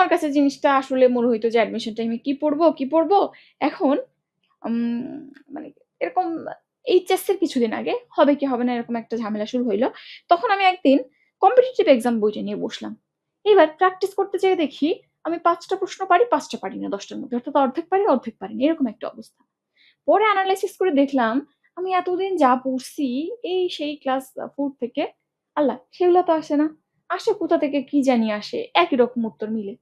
আমার কাছে জিনিসটা আসলে মনে হইতো যে অ্যাডমিশন টাইমে কি পড়বো। এখন মানে এরকম এইচএস এর কিছুদিন আগে হবে কি হবে না এরকম একটা ঝামেলা শুরু হইলো। তখন আমি একদিন কম্পিটিটিভ এক্সাম বইটা নিয়ে বসলাম। এবার প্র্যাকটিস করতে যেয়ে দেখি আমি ৫টা প্রশ্ন পারি, ৫টা পারি না ১০টার মধ্যে। অর্থাৎ অর্ধেক পারি, অর্ধেক পারি না। এরকম একটা অবস্থা। পরে এনালাইসিস করে দেখলাম আমি এতদিন যা পড়ছি এই সেই ক্লাস 4 থেকে, আল্লাহ সেগুলো তো আসে না। আসে কোথা থেকে কি জানি আসে। একই রকম উত্তর মিলে।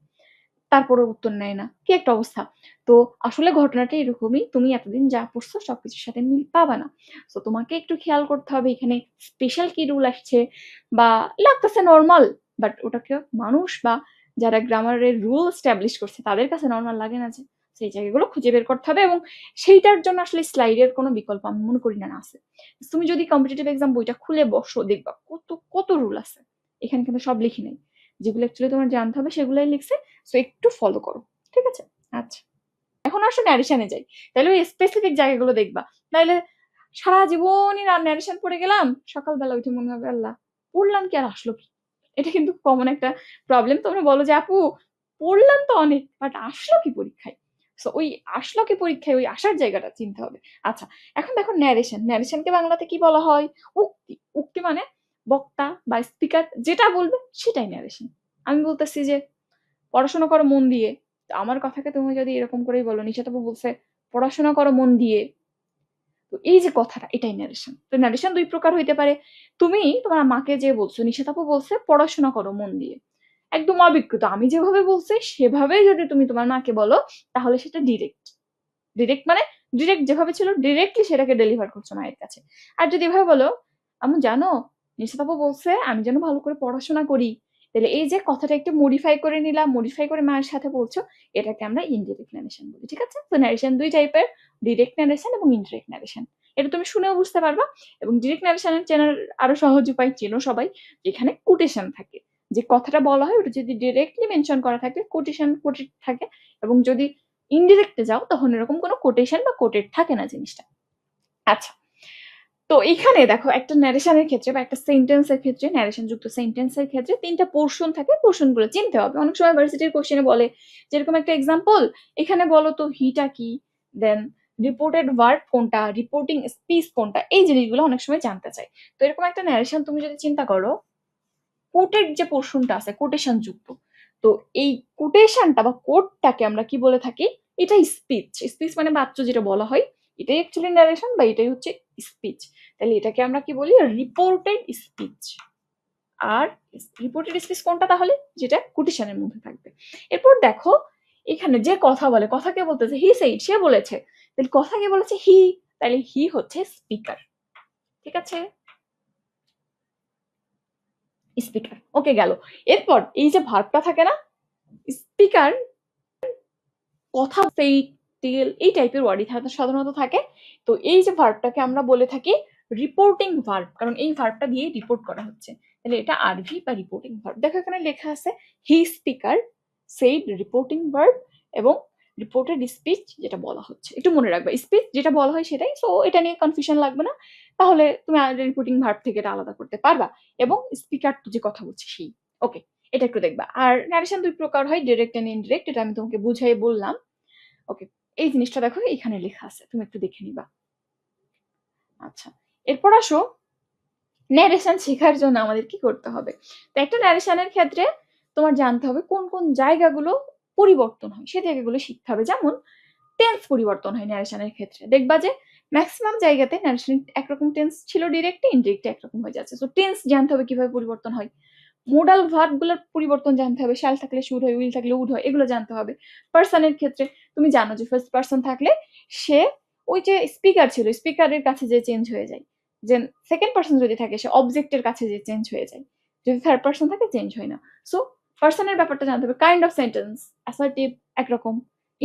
তারপরেও উত্তর নেয় না। কি একটা অবস্থা। তো আসলে ঘটনাটা এরকমই। তুমি এতদিন যা পড়ছো সবকিছুর সাথে মিল পাবা না। সো তোমাকে একটু খেয়াল করতে হবে এখানে স্পেশাল কি রুল আসছে বা লাগতেছে নরমাল, বাট ওটাকে মানুষ বা যারা গ্রামারের রুল এস্টাবলিশ করছে তাদের কাছে নরমাল লাগে না যে, সেই জায়গাগুলো খুঁজে বের করতে হবে এবং সেইটার জন্য আসলে স্লাইডের কোনো বিকল্প আমি মনে করি না আছে। তুমি যদি কম্পিটিটিভ এক্সাম বইটা খুলে বসো দেখবা কত রুল আছে। এখানে কিন্তু সব লিখি নাই। যেগুলো অ্যাকচুয়ালি তোমার জানতে হবে সেগুলাই লিখছে। সো একটু ফলো করো। ঠিক আছে? আচ্ছা। এখন আসো ন্যারেশনে যাই। তাহলে ওই স্পেসিফিক জায়গাগুলো দেখবা। নাইলে সারা জীবনই ন্যারেশন পড়ে গেলাম। সকালবেলা উঠে মনে হবে আল্লাহ পড়লাম কি আর আসলো কি? এটা কিন্তু কমন একটা প্রবলেম। তোমরা বলো যে আপু পড়লাম তো অনেক বাট আসলো কি পরীক্ষায়? সো ওই আসলো কি পরীক্ষায় ওই আসার জায়গাটা চিনতে হবে। আচ্ছা, এখন দেখো ন্যারেশন। ন্যারেশনকে বাংলাতে কি বলা হয়? উক্তি। উক্তি মানে বক্তা বা স্পিকার যেটা বলবে সেটাই ন্যারেশন। আমি বলতেছি যে পড়াশোনা করো মন দিয়ে। তো আমার কথাকে তুমি যদি এরকম করেই বলো, নিশাত আপু বলছে পড়াশোনা করো মন দিয়ে। তো এই যে কথাটা এটাই ন্যারেশন। তো ন্যারেশন ২ প্রকার হইতে পারে। তুমি তোমার মাকে যে বলছো, নিশাত আপু বলছে পড়াশোনা করো মন দিয়ে। একদম অবিকৃত। আমি যেভাবে বলছি সেভাবেই যদি তুমি তোমার মাকে বলো তাহলে সেটা ডিরেক্ট। ডিরেক্ট মানে ডিরেক্ট যেভাবে ছিল ডিরেক্টলি সেটাকে ডেলিভার করছো মায়ের কাছে। আর যদি এভাবে বলো, আম্মু জানো নিশাত আপু বলছে আমি যেন ভালো করে পড়াশোনা করি। তাহলে এই যে কথাটা একটু মডিফাই করে নিলাম, মডিফাই করে মায়ের সাথে বলছো, এটাকে আমরা ইনডিরেক্ট ন্যারেশন বলি। ঠিক আছে? তো ন্যারেশন ২ টাইপের, ডিরেক্ট ন্যারেশন এবং ইনডিরেক্ট ন্যারেশন। এটা তুমি শুনেও বুঝতে পারবা এবং ডিরেক্ট ন্যারেশনের চেনার আরো সহজ উপায় চেনো সবাই, যেখানে কোটেশন থাকে। যে কথাটা বলা হয় ওটা যদি ডিরেক্টলি মেনশন করা থাকে কোটেশন কোটেড থাকে এবং যদি ইনডিরেক্টে যাও তখন এরকম কোনো কোটেশন বা কোটেড থাকে না জিনিসটা। আচ্ছা, তো এখানে দেখো একটা ন্যারেশনের ক্ষেত্রে বা একটা সেন্টেন্সের ক্ষেত্রে ন্যারেশন যুক্ত সেন্টেন্সের ক্ষেত্রে ৩টা পোর্শন থাকে। পোর্শনগুলো চিনতে হবে। অনেক সময় ভার্সিটির কোশ্চেনে বলে যেরকম একটা এক্সাম্পল, এখানে বলো তো হিটা কি, দেন রিপোর্টেড ভার্ব কোনটা, রিপোর্টিং স্পিচ কোনটা, এই জিনিসগুলো অনেক সময় জানতে চাই। তো এরকম একটা ন্যারেশন তুমি যদি চিন্তা করো, কোটেড যে পোর্শনটা আছে কোটেশন যুক্ত, তো এই কোটেশনটা বা কোটটাকে আমরা কি বলে থাকি? এটাই স্পিচ। স্পিচ মানে বাচ্য যেটা বলা হয় এটাই অ্যাকচুয়ালি ন্যারেশন বা এটাই হচ্ছে স্পিচ। তাহলে এটাকে আমরা কি বলি? Reported speech. আর রিপোর্টেড স্পিচ কোনটা তাহলে? যেটা কোটেশনের মধ্যে থাকবে। এরপর দেখো এখানে যে কথা বলে, কথা কে বলতেছে? হি সেইড, সে বলেছে। তাহলে কথা কে বলেছে? হি। তাহলে হি হচ্ছে স্পিকার। ঠিক আছে? স্পিকার। ওকে গেল। এরপর এই যে ভার্বটা থাকে না, স্পিকার, কথা, সেই, টেল এই টাইপের ওয়ার্ডই সাধারণত থাকে। তো এই যে ভার্বটাকে আমরা বলে থাকি রিপোর্টিং ভার্ব, কারণ এই ভার্বটা দিয়ে রিপোর্ট করা হচ্ছে। তাহলে এটা আরভি বা রিপোর্টিং ভার্ব। দেখো এখানে লেখা আছে হি স্পিকার সেইড রিপোর্টিং ভার্ব এবং রিপোর্টেড স্পিচ যেটা বলা হচ্ছে। একটু মনে রাখবে স্পিচ যেটা বলা হয় সেটাই। সো এটা নিয়ে কনফিউশন লাগবে না। তাহলে তুমি রিপোর্টিং ভার্ব থেকে এটা আলাদা করতে পারবা এবং স্পিকার তো যে কথা বলছে সেই। ওকে, এটা একটু দেখবা। আর ন্যারেশন ২ প্রকার হয়, ডিরেক্ট এন্ড ইনডিরেক্ট। এটা আমি তোমাকে বুঝাই বললাম। ওকে, এই জিনিসটা দেখো এখানে লেখা আছে, তুমি একটু দেখে নিবা। আচ্ছা, এরপর আসো ন্যারেশন শেখার জন্য আমাদের কি করতে হবে। তো একটা ন্যারেশনের ক্ষেত্রে তোমার জানতে হবে কোন কোন জায়গাগুলো পরিবর্তন হয়, সে জায়গাগুলো শিখতে হবে। যেমন টেন্স পরিবর্তন হয় ন্যারেশনের ক্ষেত্রে। দেখবা যে ম্যাক্সিমাম জায়গাতে ন্যারেশন একরকম টেন্স ছিল, ডিরেক্টে ইনডিরেক্টে একরকম হয়ে যাচ্ছে। সো টেন্স জানতে হবে কিভাবে পরিবর্তন হয়। মোডাল ভার্ব গুলোর পরিবর্তন জানতে হবে। শ্যাল থাকলে শুড হয়, উইল থাকলে উড হয়, এগুলো জানতে হবে। পার্সনের ক্ষেত্রে তুমি জানো যে ফার্স্ট পার্সন থাকলে সে ওই যে স্পিকার ছিল স্পিকারের কাছে যে চেঞ্জ হয়ে যায়, যে সেকেন্ড পার্সন যদি থাকে সে অবজেক্টের কাছে যে চেঞ্জ হয়ে যায়, যদি থার্ড পার্সন থাকে চেঞ্জ হয় না। সো পার্সনের ব্যাপারটা জানতে হবে। কাইন্ড অফ সেন্টেন্স, অ্যাসার্টিভ একরকম,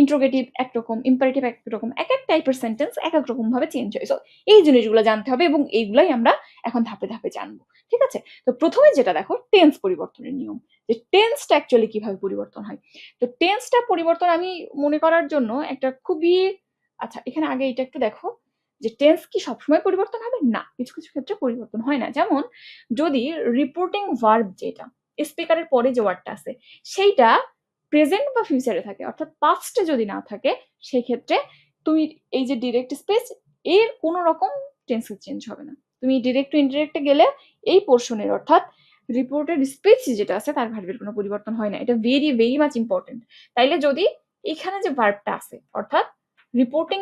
ইন্ট্রোগেটিভ একরকম, ইম্পারেটিভ একরকম, এক এক টাইপের সেন্টেন্স এক এক রকম ভাবে চেঞ্জ হয়। সো এই জিনিসগুলো জানতে হবে এবং এইগুলাই আমরা এখন ধাপে ধাপে জানবো। ঠিক আছে? তো প্রথমে যেটা দেখো টেন্স পরিবর্তনের নিয়ম, যে টেন্সটা অ্যাকচুয়ালি কিভাবে পরিবর্তন হয়। তো টেন্সটা পরিবর্তন আমি মনে করার জন্য একটা খুবই, আচ্ছা এখানে আগে এটা একটু দেখো যে টেন্স কি সবসময় পরিবর্তন হবে? না, কিছু কিছু ক্ষেত্রে পরিবর্তন হয় না। যেমন যদি রিপোর্টিং ভার্ব যেটা স্পিকারের পরে যে ওয়ার্ডটা আছে সেইটা প্রেজেন্ট বা ফিউচারে থাকে, অর্থাৎ পাস্টে যদি না থাকে, সেক্ষেত্রে তুমি এই যে ডিরেক্ট স্পেস, এর কোনো রকম টেন্সের চেঞ্জ হবে না। তুমি ডিরেক্ট টু ইনডিরেক্টে গেলে এই পোর্শনের, অর্থাৎ রিপোর্টেড স্পিচ যেটা আছে তার ভার্বের কোনো পরিবর্তন হয় না। এটা ভেরি ভেরি মাচ ইম্পর্টেন্ট। তাইলে যদি এখানে যে ভার্বটা আছে, অর্থাৎ রিপোর্টিং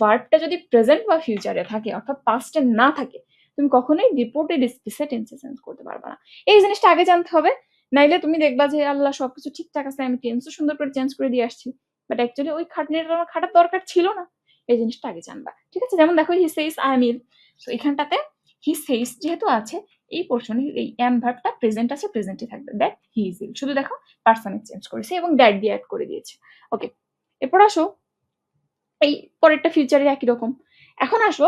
ভার্বটা যদি প্রেজেন্ট বা ফিউচারে থাকে, অর্থাৎ পাস্টে না থাকে, তুমি কখনোই রিপোর্টেড স্পিচে টেন্সে চেঞ্জ করতে পারবে না। এই জিনিসটা আগে জানতে হবে, নাইলে তুমি দেখবা যে আল্লাহ সবকিছু ঠিকঠাক আছে, আমি টেন্সও সুন্দর করে চেঞ্জ করে দিয়ে আসছি, বাট অ্যাকচুয়ালি ওই খাটনিটা আমার খাটার দরকার ছিল না। এই জিনিসটা আগে জানবা, ঠিক আছে? যেমন দেখো হি সেইস আই এম ইল, তো এখানটাতে হি সেইস যেহেতু আছে, এই পোর্শনে এই এম ভার্বটা প্রেজেন্ট আছে, প্রেজেন্টই থাকবে, দ্যাট হি ইজ ইল। শুধু দেখো পার্সনে চেঞ্জ করেছে এবং দ্যাট দিয়ে অ্যাড করে দিয়েছে। ওকে, এরপর আসো এই পরেরটা ফিউচারের একই রকম। এখন আসো,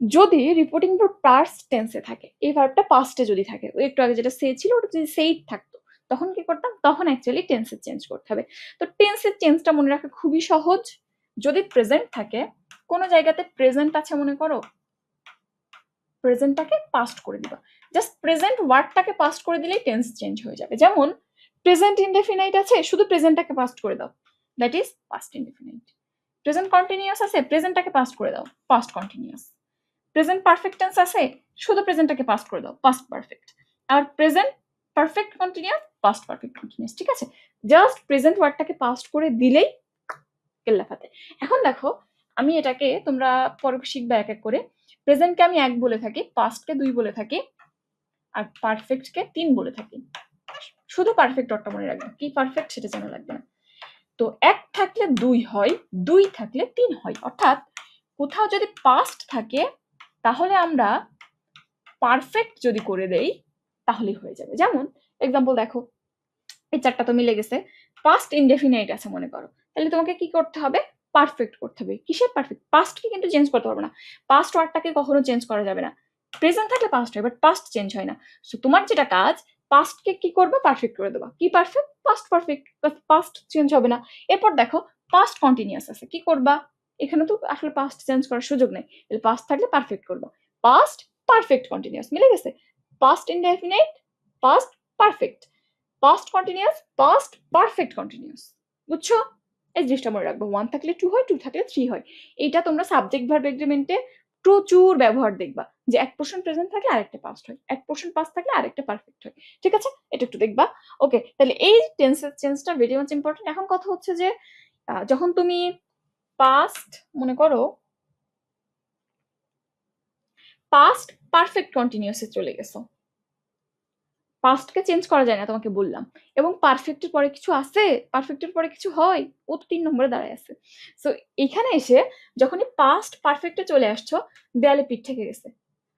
যদি রিপোর্টিং ভার্ব পাস্ট টেন্সে থাকে, এই ভার্বটা পাস্টে যদি থাকে, ওই একটু আগে যেটা সে ছিল ওটা যদি সেই থাকতো, তখন কি করতাম? তখন অ্যাকচুয়ালি টেন্সের চেঞ্জ করতে হবে। তো টেন্সের চেঞ্জটা মনে রাখা খুবই সহজ। যদি প্রেজেন্ট থাকে, কোনো জায়গাতে প্রেজেন্ট আছে মনে করো, প্রেজেন্টটাকে পাস্ট করে দিবা, জাস্ট প্রেজেন্ট ওয়ার্ডটাকে পাস্ট করে দিলেই টেন্স চেঞ্জ হয়ে যাবে। যেমন প্রেজেন্ট ইনডেফিনাইট আছে, শুধু প্রেজেন্টটাকে পাস্ট করে দাও, that is past indefinite. Present continuous আছে, প্রেজেন্টটাকে পাস্ট করে দাও, past continuous. Present perfect tense আছে, শুধু প্রেজেন্টটাকে পাস্ট করে দাও, পাস্ট পারফেক্ট। আর present perfect continuous, past perfect continuous, ঠিক আছে? জাস্ট প্রেজেন্ট ওয়ার্ডটাকে পাস্ট করে দিলেই কেল্লাফাতে। এখন দেখো, আমি এটাকে তোমরা পরে শিখবা এক এক করে। প্রেজেন্টকে আমি 1 বলে থাকি, পাস্টকে 2 বলে থাকি, আর পারফেক্টকে 3 বলে থাকি। শুধু পারফেক্ট অর্থটা মনে রাখবে, কি পারফেক্ট সেটা জানা লাগবে না। তো 1 থাকলে 2 হয়, 2 থাকলে 3 হয়, অর্থাৎ কোথাও যদি পাস্ট থাকে তাহলে আমরা পারফেক্ট যদি করে দেই তাহলেই হয়ে যাবে। যেমন এক্সাম্পল দেখো, এই 4টা তো মিলে গেছে। পাস্ট ইনডেফিনাইট আছে মনে করো, তাহলে তোমাকে কি করতে হবে? পারফেক্ট করতে হবে। কিসের পারফেক্ট? পাস্টকে কিন্তু চেঞ্জ করতে পারবে না, পাস্ট ওয়ার্ডটাকে কখনো চেঞ্জ করা যাবে না। প্রেজেন্ট থাকলে পাস্ট হয়, বাট পাস্ট চেঞ্জ হয় না। সো তোমার যেটা কাজ, পাস্টকে কি করবে? পারফেক্ট করে দেবা। কি perfect? Past perfect, past change হবে না। এরপর দেখো পাস্ট কন্টিনিউয়াস আছে, কি করবা? এখানে তো আসলে পাস্ট চেঞ্জ করার সুযোগ নেই, তাহলে পাস্ট থাকলে পারফেক্ট করবা। পাস্ট পারফেক্ট কন্টিনিউয়াস মিলে গেছে। Past indefinite, past perfect, past continuous, past perfect continuous. বুঝছো? এই জিনিসটা মনে রাখবো, 1 থাকলে 2 হয়, 2 থাকলে 3 হয়। এটা তোমরা সাবজেক্ট ভার্ব এগ্রিমেন্টে প্রচুর ব্যবহার দেখবা, যে এক পোর্শন প্রেজেন্ট থাকলে আরেকটা পাস্ট হয়, এক পোর্শন পাস্ট থাকলে আরেকটা পারফেক্ট হয়, ঠিক আছে? এটা একটু দেখবা। ওকে, তাহলে এই টেন্সের চেঞ্জটা ভেরি মাচ ইম্পর্টেন্ট। এখন কথা হচ্ছে যে যখন তুমি পাস্ট মনে করো, পাস্ট পারফেক্ট কন্টিনিউয়াসে চলে গেছো, পাস্টকে চেঞ্জ করা যায় না তোমাকে বললাম, এবং পারফেক্টের পরে কিছু আছে, পারফেক্টের পরে কিছু হয়, ও তো 3 নম্বরে দাঁড়ায় আছে। সো এখানে এসে যখনই পাস্ট পারফেক্টে চলে আসছো, দেয়ালে পিঠ থেকে গেছে,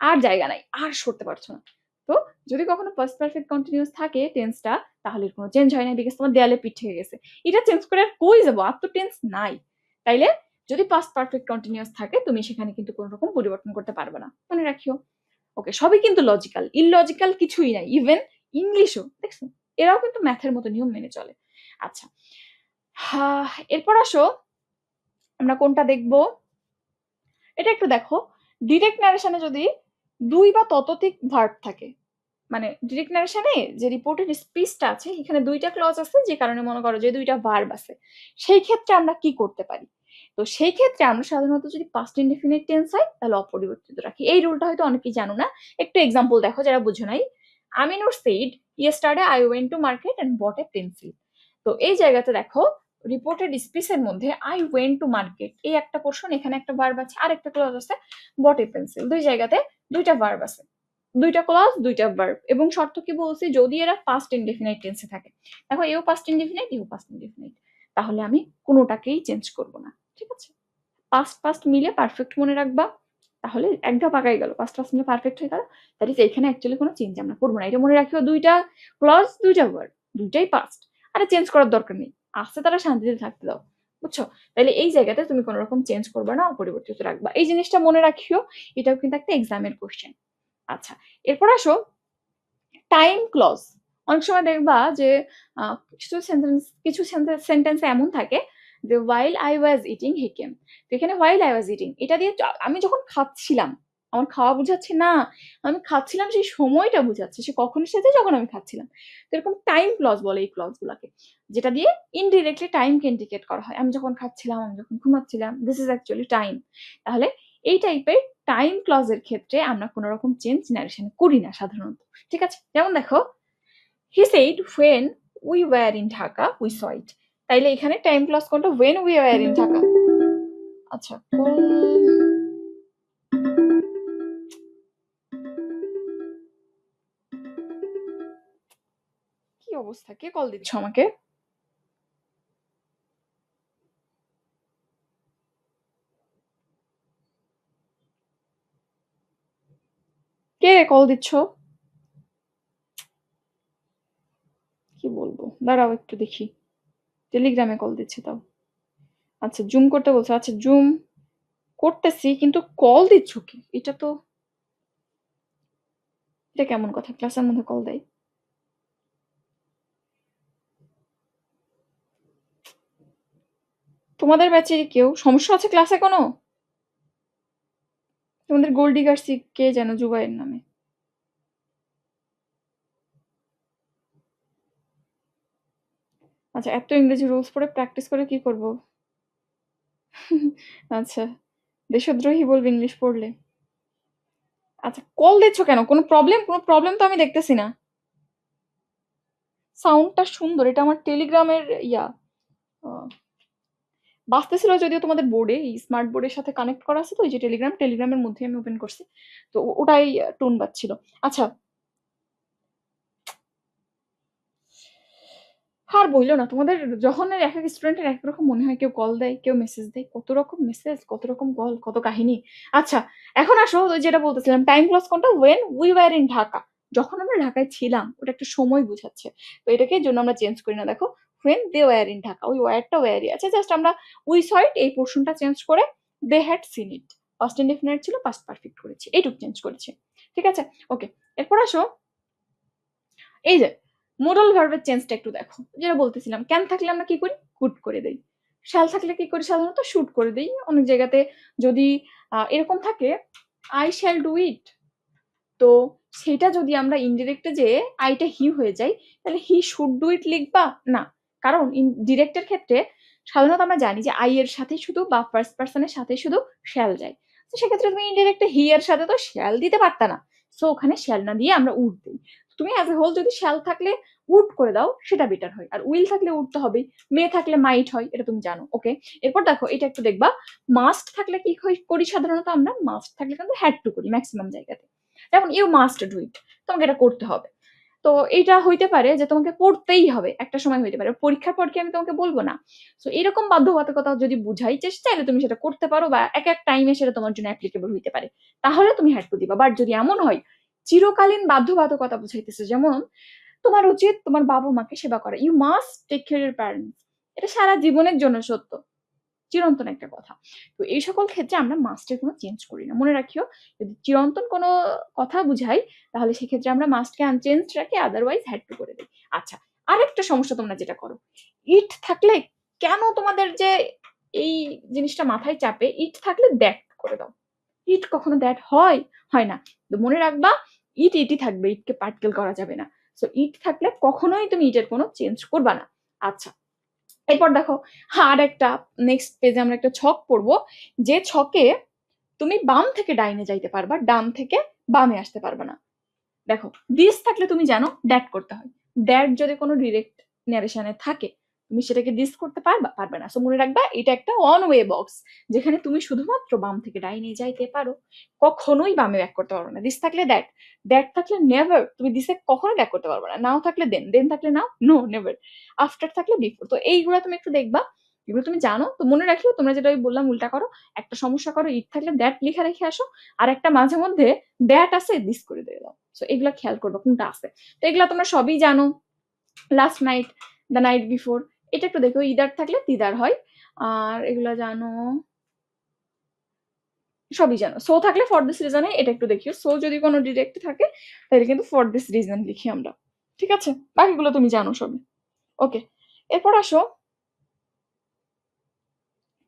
আর জায়গা নাই, আর সরতে পারছো না। তো যদি কখনো পাস্ট পারফেক্ট কন্টিনিউয়াস থাকে টেন্সটা, তাহলে কোনো চেঞ্জ হয় না, বিকজ তোমার দেয়ালে পিঠ থেকে গেছে। এটা চেঞ্জ করে আর কই যাবো, আর তো টেন্স নাই। তাইলে যদি পাস্ট পারফেক্ট কন্টিনিউয়াস থাকে, তুমি সেখানে কিন্তু কোনো রকম পরিবর্তন করতে পারবে না, মনে রাখিও। ওকে, সবই কিন্তু লজিক্যাল, ইললজিক্যাল কিছুই নাই। ইভেন ইংলিশও দেখছো, এরাও কিন্তু ম্যাথের মতো নিয়ম মেনে চলে। আচ্ছা, এরপর আসো, আমরা কোনটা দেখবো? এটা একটু দেখো, ডিরেক্ট ন্যারেশনে যদি 2 বা ততোধিক ভার্ব থাকে, মানে ডিরেক্ট ন্যারেশনে যে রিপোর্টেড স্পিচটা আছে, এখানে 2টা ক্লজ আছে, যে কারণে মনে করো যে 2টা ভার্ব আছে, সেই ক্ষেত্রে আমরা কি করতে পারি? তো সেই ক্ষেত্রে আমরা সাধারণত যদি পাস্ট ইনডেফিনিট টেন্স হয় তাহলে অপরিবর্তিত রাখি। এই রুলটা হয়তো অনেকেই জানো না, একটু এক্সাম্পল দেখো যারা বুঝো নাই। Aminur said yesterday I went to market and bought a pencil. তো এই জায়গাতে দেখো, রিপোর্টেড স্পিচের মধ্যে আই ওয়েন্ট টু মার্কেট এই একটা পোর্শন, এখানে একটা ভার্ব আছে, আর একটা ক্লজ আছে বট এ পেন্সিল। দুই জায়গাতে 2টা ভার্ব আছে, 2টা ক্লজ 2টা ভার্ব, এবং শর্ত কি বলছি? যদি এরা পাস্ট ইনডেফিনাইট টেন্সে থাকে। দেখো এও পাস্ট ইনডেফিনাইট, এও পাস্ট ইনডেফিনাইট, তাহলে আমি কোনোটাকেই চেঞ্জ করব না, ঠিক আছে? পাস্ট পাস্ট মিলে পারফেক্ট মনে রাখবা, তাহলে এক ধাপ আগাই গেল, পাস্ট পাস্ট মিলে পারফেক্ট হয়ে গেল। দ্যাট ইজ এখানে অ্যাকচুয়ালি কোনো চেঞ্জ আমরা করবো না, এটা মনে রাখিও। 2টা ক্লজ 2টা ভার্ব, 2টাই পাস্ট, আরে চেঞ্জ করার দরকার নেই, আসতে তারা শান্তিতে থাকতে দাও, বুঝছো? তাহলে এই জায়গাতে তুমি কোনো রকম চেঞ্জ করবে না, অপরিবর্তিত রাখবা, এই জিনিসটা মনে রাখিও। এটাও কিন্তু একটা এক্সামের কোশ্চেন। আচ্ছা, এরপর আসো টাইম ক্লজ। অনেক সময় দেখবা যে কিছু সেন্টেন্স এমন থাকে যে while I was eating he came। তো এখানে while I was eating এটা দিয়ে আমি যখন খাচ্ছিলাম, আমার খাওয়া বুঝাচ্ছে না, আমি খাচ্ছিলাম সেই সময়টা বুঝাচ্ছে, সে কখন এসেছে, যখন আমি খাচ্ছিলাম। তো এরকম টাইম ক্লজ বলে এই ক্লজগুলাকে, যেটা দিয়ে ইনডিরেক্টলি টাইমকে ইন্ডিকেট করা হয়। আমি যখন খাচ্ছিলাম, আমি যখন ঘুমাচ্ছিলাম, দিস ইজ অ্যাকচুয়ালি টাইম। তাহলে এই টাইপের টাইম ক্লজের ক্ষেত্রে আমরা কোনো রকম চেঞ্জ ন্যারেশন করি না সাধারণত। ঠিক আছে, যেমন দেখো, he said when we were in Dhaka we saw it। তাইলে এখানে টাইম ক্লজ কোনটা? when we were in Dhaka. আচ্ছা, কি অবস্থা, কে কল দিচ্ছ আমাকে? কে কল দিচ্ছ? কি বলবো, দাঁড়াও একটু দেখি। টেলিগ্রামে কল দিচ্ছে তাও। আচ্ছা, জুম করতে বলছো। আচ্ছা, জুম করতেছি, কিন্তু কল দিচ্ছ কি? এটা কেমন কথা, ক্লাসের মধ্যে কল দেয়? তোমাদের ব্যাচে কেউ সমস্যা আছে ক্লাসে কোনো? তোমাদের গোল্ড ডিগার্সি কে যেন, জুবাইয়ের নামে। আচ্ছা, এত ইংরেজি রুলস পড়ে প্র্যাকটিস করে কি করব? আচ্ছা, দেশদ্রোহী বলবে ইংলিশ পড়লে। আচ্ছা, কল দিচ্ছ কেন? কোনো প্রবলেম? কোনো প্রবলেম তো আমি দেখতেছি না। সাউন্ডটা সুন্দর, এটা আমার টেলিগ্রামের ইয়া বাজতেছিল যদিও তোমাদের বোর্ডে, এই স্মার্ট বোর্ডের সাথে কানেক্ট করা আছে তো, এই যে টেলিগ্রামের মধ্যে আমি ওপেন করছি, তো ওটাই টোন বাজছিল। আচ্ছা, আর বইলো না, তোমাদের যখন এক এক স্টুডেন্টের এক রকম মনে হয়, কেউ কল দেয়, কেউ মেসেজ দেয়, কত রকম মেসেজ, কত রকম কল, কত কাহিনী। আচ্ছা, এখন আসো, ওই যেটা বলতেছিলাম, টাইম ক্লজ কোনটা? When we were in Dhaka, যখন আমরা ঢাকায় ছিলাম, ওটা একটা সময় বুঝাচ্ছে। তো এটাকে জন্য আমরা চেঞ্জ করি না। দেখো, when they were in Dhaka, ওই ওয়ারটা ওয়ারই আছে, জাস্ট আমরা উই স ইট এই পোর্শনটা চেঞ্জ করে they had seen it, past indefinite ছিল, পাস্ট পারফেক্ট করেছি, এইটুকু চেঞ্জ করেছি। ঠিক আছে, ওকে। এরপর আসো, এই যে মোডাল ভার্বের চেঞ্জটা একটু দেখো, যেটা বলতেছিলাম, ক্যান থাকলে আমরা কি করি? কুড করে দেই। শ্যাল থাকলে কি করি? সাধারণত শুট করে দেই। অনেক জায়গাতে যদি এরকম থাকে, আই শ্যাল ডু ইট, তো সেটা যদি আমরা ইনডিরেক্টে যে আইটা হি হয়ে যায়, তাহলে হি শুড ডু ইট লিখবা না, কারণ ডিরেক্টের ক্ষেত্রে সাধারণত আমরা জানি যে আই এর সাথে শুধু বা ফার্স্ট পার্সনের সাথে শুধু শ্যাল যায়। তো সেক্ষেত্রে তুমি ইনডিরেক্টে হি এর সাথে তো শ্যাল দিতে পারতা না, সো ওখানে শ্যাল না দিয়ে আমরা উড দিই। তুমি অ্যাজ এ হোল যদি শ্যাল থাকলে উড করে দাও, সেটা বেটার হয়। আর উইল থাকলে উড তো হবেই, মে থাকলে মাইট হয়, এটা তুমি জানো। ওকে, এরপর দেখো, এটা একটু দেখবা, মাস্ট থাকলে কি করি? সাধারণত আমরা মাস্ট থাকলে কিন্তু হ্যাড টু করি ম্যাক্সিমাম জায়গাতে। যেমন ইউ মাস্ট ডু ইট, তোমাকে এটা করতে হবে। তো এইটা হইতে পারে যে তোমাকে পড়তেই হবে, একটা সময় হইতে পারে, পরীক্ষার পর কি আমি তোমাকে বলবো না। সো এরকম বাধ্যবাধকতা যদি বুঝাই চেষ্টা, চাইলে তুমি সেটা করতে পারো, বা এক এক টাইমে সেটা তোমার জন্য অ্যাপ্লিকেবল হইতে পারে, তাহলে তুমি হ্যাড টু দিবা। বাট যদি এমন হয় চিরকালীন বাধ্যবাধকতা বুঝাইতেছে, যেমন তোমার উচিত তোমার বাবা মাকে সেবা করা, you must take care your parents, এটা সারা জীবনের জন্য সত্য, চিরন্তন একটা কথা। তো এই সকল ক্ষেত্রে আমরা মাস্টের কোনো চেঞ্জ করি না, মনে রাখিও। যদি চিরন্তন কোনো কথা বুঝাই, তাহলে সেক্ষেত্রে আমরা মাস্টকে আনচেঞ্জ রাখি, আদারওয়াইজ হ্যাড টু করে দিই। আচ্ছা, আরেকটা সমস্যা তোমরা যেটা করো, ইট থাকলে কেন তোমাদের যে এই জিনিসটা মাথায় চাপে, ইট থাকলে দ্যাট করে দাও। ইট কখনো দ্যাট হয়? হয় না। তো মনে রাখবা, ইট ইটই থাকবে, ইটকে পার্টিকেল করা যাবে না। সো ইট থাকলে কখনোই তুমি ইটের কোনো চেঞ্জ করবা না। আচ্ছা, এরপর দেখো, আর একটা নেক্সট পেজে আমরা একটা ছক পড়বো, যে ছকে তুমি বাম থেকে ডাইনে যাইতে পারবা, ডান থেকে বামে আসতে পারবা না। দেখো, দিস থাকলে তুমি জানো দ্যাট করতে হয়, দ্যাট যদি কোনো ডিরেক্ট ন্যারেশনে থাকে, তুমি সেটাকে দিস করতে পারবে না। সো মনে রাখবা, এটা একটা ওয়ান ওয়ে বক্স, যেখানে তুমি শুধুমাত্র বাম থেকে ডাইনে যাইতে পারো, কখনোই বামে ব্যাক করতে পারবে না। দিস থাকলে দ্যাট, দ্যাট থাকলে নেভার, তুমি দিসে কখনোই ব্যাক করতে পারবে না। নাও থাকলে দেন, দেন থাকলে নাও, নো নেভার। আফটার থাকলে বিফোর। তো এইগুলো তুমি একটু দেখবা, এগুলো তুমি জানো তো, মনে রাখিও। তোমরা যেটা বললাম উল্টা করো, একটা সমস্যা করো, ইট থাকলে দ্যাট লিখা রেখে আসো, আর একটা মাঝে মধ্যে দ্যাট আছে দিস করে দিয়ে দাও। সো এগুলা খেয়াল করবা কোনটা আছে। তো এগুলা তোমরা সবই জানো, last night, the night before, এটা একটু দেখো, ইদার থাকলে দিদার হয়, আর এগুলা জানো, সবই জানো। সো থাকলে ফর দিস রিজনে, এটা একটু দেখিও। সো যদি কোনো ডিরেক্ট থাকে, তাহলে কিন্তু ফর দিস রিজন লিখি আমরা। ঠিক আছে, বাকিগুলো তুমি জানো সবই। ওকে, এরপর আসো,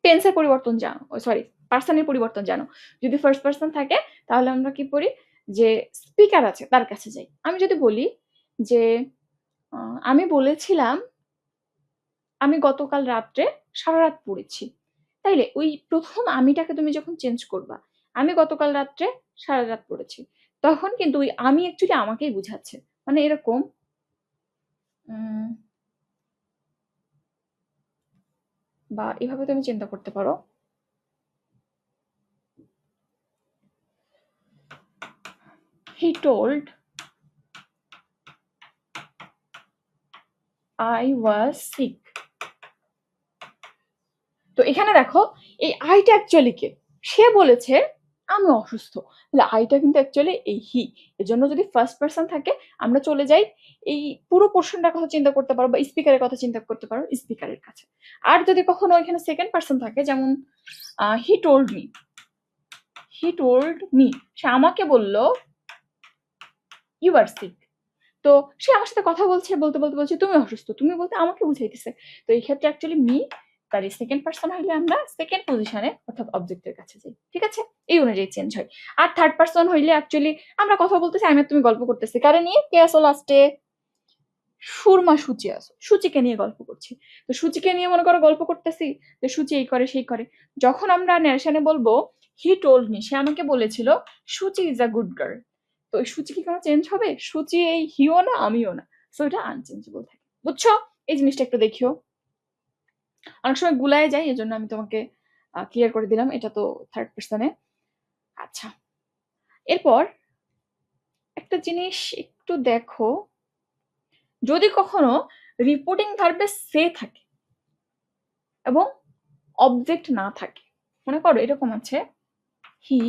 টেন্সের পরিবর্তন জানো, সরি, পার্সনের পরিবর্তন জানো। যদি ফার্স্ট পার্সন থাকে তাহলে আমরা কি করি, যে স্পিকার আছে তার কাছে যাই। আমি যদি বলি যে আমি বলেছিলাম আমি গতকাল রাত্রে সারা রাত পড়েছি, তাইলে ওই প্রথম আমিটাকে তুমি যখন চেঞ্জ করবা, আমি গতকাল রাত্রে সারা রাত পড়েছি, তখন কিন্তু ওই আমি অ্যাকচুয়ালি আমাকেই বুঝাচ্ছে। মানে এরকম বা এভাবে তুমি চিন্তা করতে পারো, he told I was sick. তো এখানে দেখো এই আইটা অ্যাকচুয়ালি কে, সে বলেছে আমি অসুস্থ, তাহলে আইটা কিন্তু অ্যাকচুয়ালি এই হি। এর জন্য যদি ফার্স্ট পার্সন থাকে আমরা চলে যাই এই পুরো পোর্শনটার কথা চিন্তা করতে পারো বা স্পিকারের কথা চিন্তা করতে পারো স্পিকারের কাছে। আর যদি কখনো এখানে সেকেন্ড পার্সন থাকে, যেমন he told me, he told me, সে আমাকে বলল ইউ আর সিক। তো সে আমার সাথে কথা বলছে, বলতে বলতে বলছে তুমি অসুস্থ, তুমি বলতে আমাকে বুঝাইতেছে। তো এই ক্ষেত্রে অ্যাকচুয়ালি মি তার সেকেন্ড পার্সন হইলে আমরা সেকেন্ড পজিশনে অর্থাৎ অবজেক্টের কাছে যাই, ঠিক আছে? এই অনুযায়ী চেঞ্জ হয়। আর থার্ড পার্সন হইলে অ্যাকচুয়ালি আমরা কথা বলতেছি, আমি আর তুমি গল্প করতেছি, কারে নিয়ে? কে আসো লাস্টে? সুরমা সূচি আসো, সূচিকে নিয়ে গল্প করছি। তো সূচিকে নিয়ে মনে করো গল্প করতেছি যে সূচি এই করে সেই করে। যখন আমরা ন্যারেশনে বলবো হি টোল্ড মি, সে আমাকে বলেছিল সূচি ইজ আ গুড গার্ল, তো ওই সূচি কি কোনো চেঞ্জ হবে? সূচি এই হিও না আমিও না, সো এটা আনচেঞ্জেবল থাকে। বুঝছো? এই জিনিসটা একটু দেখিও। অনেক সময় গুলায় যায়, এজন্য আমি তোমাকে ক্লিয়ার করে দিলাম, এটা তো থার্ড পার্সনে। আচ্ছা, এরপর একটা জিনিস একটু দেখো, যদি কখনো রিপোর্টিং ভার্বে সে থাকে এবং অবজেক্ট না থাকে, মনে করো এরকম আছে হি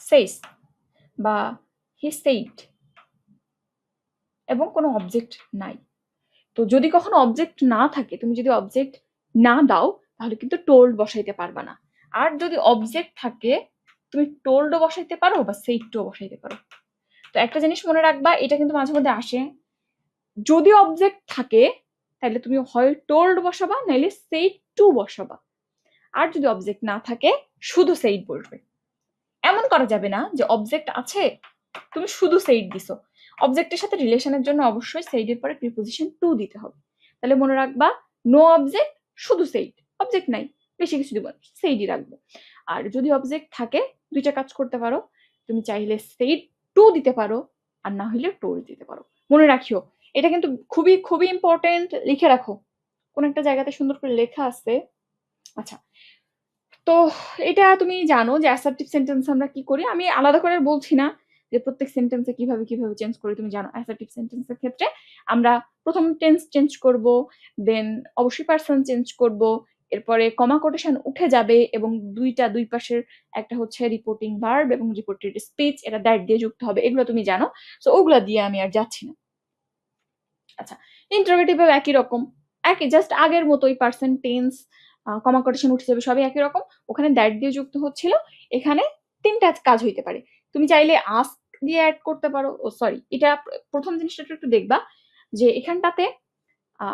সেস বা হি সেইড এবং কোনো অবজেক্ট নাই। তো যদি কখনো অবজেক্ট না থাকে, তুমি যদি অবজেক্ট না দাও তাহলে কিন্তু টোল্ড বসাইতে পারবা না। আর যদি অবজেক্ট থাকে তুমি টোল্ডও বসাইতে পারো বা সেইডও বসাইতে পারো। তো একটা জিনিস মনে রাখবা, এটা কিন্তু মাঝে মধ্যে আসে, যদি অবজেক্ট থাকে তাহলে তুমি হয় টোল্ড বসাবা নাইলে সেইড টু বসাবা। আর যদি অবজেক্ট না থাকে শুধু সেইড বসবে। এমন করা যাবে না যে অবজেক্ট আছে তুমি শুধু সেইড দিছো। অবজেক্টের সাথে রিলেশনের জন্য অবশ্যই সেইডের পরে প্রিপোজিশন টু দিতে হবে। তাহলে মনে রাখবা নো অবজেক্ট শুধু সেইড, অবজেক্ট নাই বেশি কিছু দিব না, সেইডই রাখবো। আর যদি অবজেক্ট থাকে দুইটা কাজ করতে পারো, তুমি চাইলে সেইড টু দিতে পারো আর না হইলে টোল্ড দিতে পারো। মনে রাখিও এটা কিন্তু খুবই খুবই ইম্পর্টেন্ট, লিখে রাখো, কোন একটা জায়গাতে সুন্দর করে লেখা আছে। আচ্ছা, তো এটা তুমি জানো যে অ্যাসার্টিভ সেন্টেন্স আমরা কি করি, আমি আলাদা করে বলছি না যে প্রত্যেক সেন্টেন্সে কিভাবে কিভাবে চেঞ্জ করি। তুমি জানো অ্যাসার্টিভ সেন্টেন্সের ক্ষেত্রে আমরা প্রথম টেন্স চেঞ্জ করব, দেন অবশ্যই পার্সন চেঞ্জ করব, এরপরে কমা কোটেশন উঠে যাবে এবং দুই পাশের একটা হচ্ছে রিপোর্টিং ভার্ব এবং রিপোর্টেড স্পিচ, এটা দ্যাট দিয়ে যুক্ত হবে, এগুলো তুমি জানো। সো ওগুলা দিয়ে আমি আর যাচ্ছি না। আচ্ছা, ইন্টারোগেটিভেও একই রকম, একই জাস্ট আগের মতোই পার্সন টেন্স কমা কোটেশন উঠে যাবে, সবই একই রকম। ওখানে দ্যাট দিয়ে যুক্ত হচ্ছিল, এখানে তিনটা কাজ হইতে পারে। তুমি চাইলে আস্ক দিয়ে অ্যাড করতে পারো, ও সরি, এটা প্রথম জিনিসটা একটু দেখবা যে এখানটাতে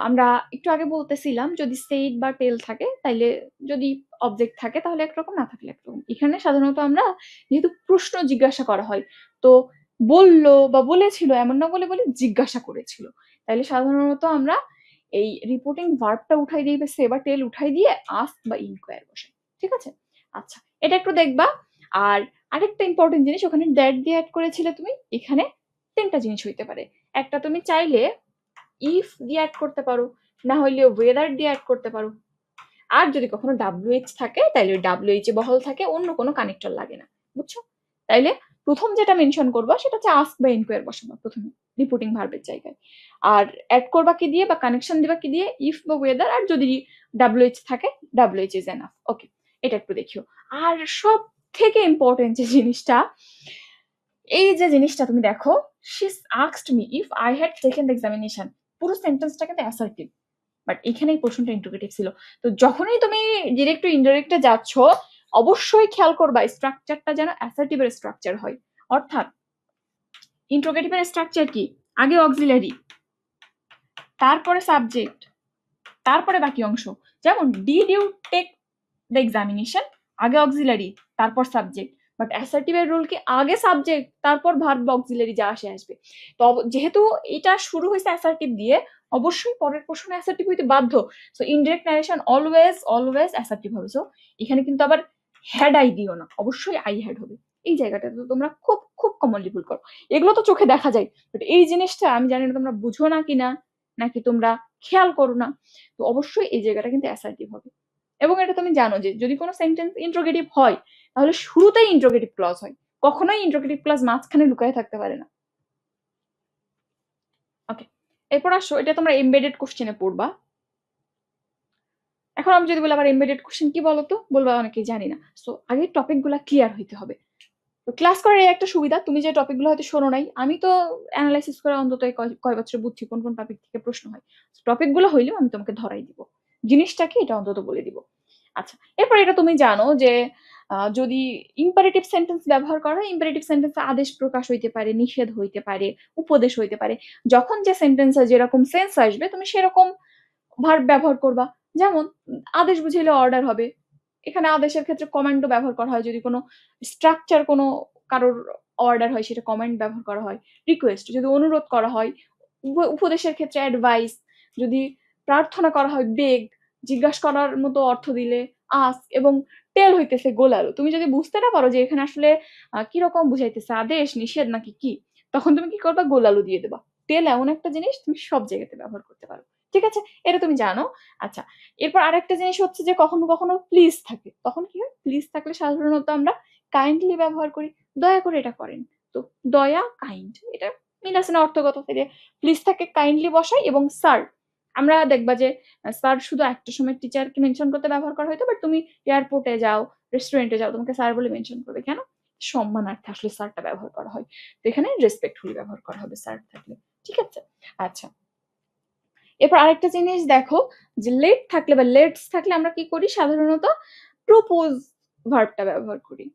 আমরা একটু আগে বলতেছিলাম যদি সেইড বা টেল থাকে তাইলে, যদি অবজেক্ট থাকে তাহলে একরকম, না থাকলে একরকম। এখানে সাধারণত আমরা যেহেতু প্রশ্ন জিজ্ঞাসা করা হয়, তো বললো বা বলেছিল এমন না বলে বলে জিজ্ঞাসা করেছিল, তাইলে সাধারণত আমরা এই রিপোর্টিং ভার্বটা উঠাই দিয়ে সে বা টেল উঠাই দিয়ে আস্ক বা ইনকোয়ার বসাই, ঠিক আছে? আচ্ছা, এটা একটু দেখবা। আর আরেকটা ইম্পর্টেন্ট জিনিস, ওখানে দ্যাট দিয়ে অ্যাড করেছিলে তুমি, এখানে তিনটা জিনিস হইতে পারে। একটা তুমি চাইলে ইফ দিয়ে অ্যাড করতে পারো, না হইলে ওয়েদার দিয়ে অ্যাড করতে পারো। আর যদি কখনো ডাব্লিউএইচ থাকে তাইলে ওই ডাব্লিউএইচ এ বহাল থাকে, অন্য কোনো কানেক্টর লাগে না, বুঝছো? তাইলে প্রথম যেটা মেনশন করবা সেটা হচ্ছে আস্ক বা ইনকোয়ার বসাবা প্রথমে রিপোর্টিং ভার্বের জায়গায়। আর অ্যাড করবা কি দিয়ে বা কানেকশন দিবা কি দিয়ে? ইফ বা ওয়েদার। আর যদি ডাব্লিউএইচ থাকে ডাব্লিউএইচ ইজ এনাফ। ওকে, এটা একটু দেখিও। আর সব থেকে ইম্পর্টেন্ট যে জিনিসটা, এই যে জিনিসটা তুমি দেখো, she asked me if I had taken the examination, পুরো সেন্টেন্সটা কিন্তু অ্যাসার্টিভ, বাট এখানেই প্রশ্নটা ইন্টারোগেটিভ ছিল। তো যখনই তুমি ডিরেক্ট টু ইনডাইরেক্টে যাচ্ছ অবশ্যই খেয়াল করবা স্ট্রাকচারটা যেন অ্যাসার্টিভের স্ট্রাকচার হয়। অর্থাৎ ইন্টারোগেটিভের স্ট্রাকচার কি? আগে অক্সিলারি, তারপরে সাবজেক্ট, তারপরে বাকি অংশ। যেমন did you take the examination, আগে অক্সিলারি তারপর সাবজেক্ট, বাট অ্যাসার্টিভের রুল কি আগে সাবজেক্ট তারপর ভার্ব অক্সিলারি যা আসবে। তো যেহেতু এটা শুরু হয়েছে অ্যাসার্টিভ দিয়ে, অবশ্যই পরের প্রশ্ন অ্যাসার্টিভ হইতে বাধ্য। So indirect narration always always assertive হবে। সো এখানে কিন্তু আবার হ্যাড আই দিও না, অবশ্যই আই হ্যাড হবে। এই জায়গাটা তো তোমরা খুব খুব কমনলি ভুল করো। এগুলো তো চোখে দেখা যায়, বাট এই জিনিসটা আমি জানি না তোমরা বুঝো না কিনা, নাকি তোমরা খেয়াল করো না। তো অবশ্যই এই জায়গাটা কিন্তু অ্যাসার্টিভ হবে। এবং এটা তুমি জানো যে যদি কোনো সেন্টেন্স ইন্ট্রোগেটিভ হয় তাহলে শুরুতেই ইন্ট্রোগেটিভ ক্লজ হয়, কখনোই ইন্ট্রোগেটিভ ক্লজ মাঝখানে লুকায় থাকতে পারে না। ওকে, এরপর আসো, এটা তোমরা এমবেডেড কোশ্চেনে পড়বা। এখন আমি যদি বলি আবার এমবেডেড কোশ্চেন কি বলতো, বলবা অনেকেই জানি না। সো আগে টপিক গুলা ক্লিয়ার হইতে হবে। তো ক্লাস করার এই একটা সুবিধা, তুমি যে টপিক গুলো হয়তো শোনো নাই, আমি তো অ্যানালাইসিস করে অন্তত কয় বছর বুঝছি কোন কোন টপিক থেকে প্রশ্ন হয়। টপিক গুলো হইলেও আমি তোমাকে ধরাই দিব, জিনিসটা কি এটা অন্তত বলে দিব। আচ্ছা, এরপর এটা তুমি জানো যে যদি ইম্পারেটিভ সেন্টেন্স ব্যবহার করা হয়, ইম্পারেটিভ সেন্টেন্সে আদেশ প্রকাশ হইতে পারে, নিষেধ হইতে পারে, উপদেশ হইতে পারে। যখন যে সেন্টেন্সে যেরকম সেন্স আসবে তুমি সেরকম ভার্ব ব্যবহার করবা। যেমন আদেশ বুঝাইলে অর্ডার হবে, এখানে আদেশের ক্ষেত্রে কমান্ডও ব্যবহার করা হয়। যদি কোনো স্ট্রাকচার কোনো কারোর অর্ডার হয় সেটা কমান্ড ব্যবহার করা হয়। রিকোয়েস্ট যদি অনুরোধ করা হয়, উপদেশের ক্ষেত্রে অ্যাডভাইস, যদি প্রার্থনা করা হয় বেগ, জিজ্ঞাসা করার মতো অর্থ দিলে আস্ক, এবং টেল হইতেছে গোলালো। তুমি যদি বুঝতে না পারো যে এখানে আসলে কিরকম বুঝাইতেছে, আদেশ নিষেধ নাকি কি, তখন তুমি কি করবা, গোলালো দিয়ে দেবা। টেল এমন একটা জিনিস তুমি সব জায়গাতে ব্যবহার করতে পারো, ঠিক আছে, এটা তুমি জানো। আচ্ছা, এরপর আরেকটা জিনিস হচ্ছে যে কখনো কখনো প্লিজ থাকে, তখন কি হয়, প্লিজ থাকলে সাধারণত আমরা কাইন্ডলি ব্যবহার করি, দয়া করে এটা করেন। তো দয়া কাইন্ড এটা মিল আছে না অর্থগত থেকে, প্লিজ থাকে কাইন্ডলি বসাই। এবং স্যার, আমরা দেখবা যে স্যার শুধু একটা সময় টিচারকে মেনশন করতে ব্যবহার করা হয়তো, বাট তুমি এয়ারপোর্টে যাও, রেস্টুরেন্টে যাও, তোমাকে স্যার বলে মেনশন করবে কেন, সম্মানার্থে আসলে স্যারটা ব্যবহার করা হয়। তো এখানে রেসপেক্টফুলি ব্যবহার করা হবে স্যার থাকলে, ঠিক আছে। আচ্ছা, এরপর আরেকটা জিনিস দেখো, যে লেট থাকলে বা লেটস থাকলে আমরা কি করি, সাধারণত প্রপোজ ভার্বটা ব্যবহার করি।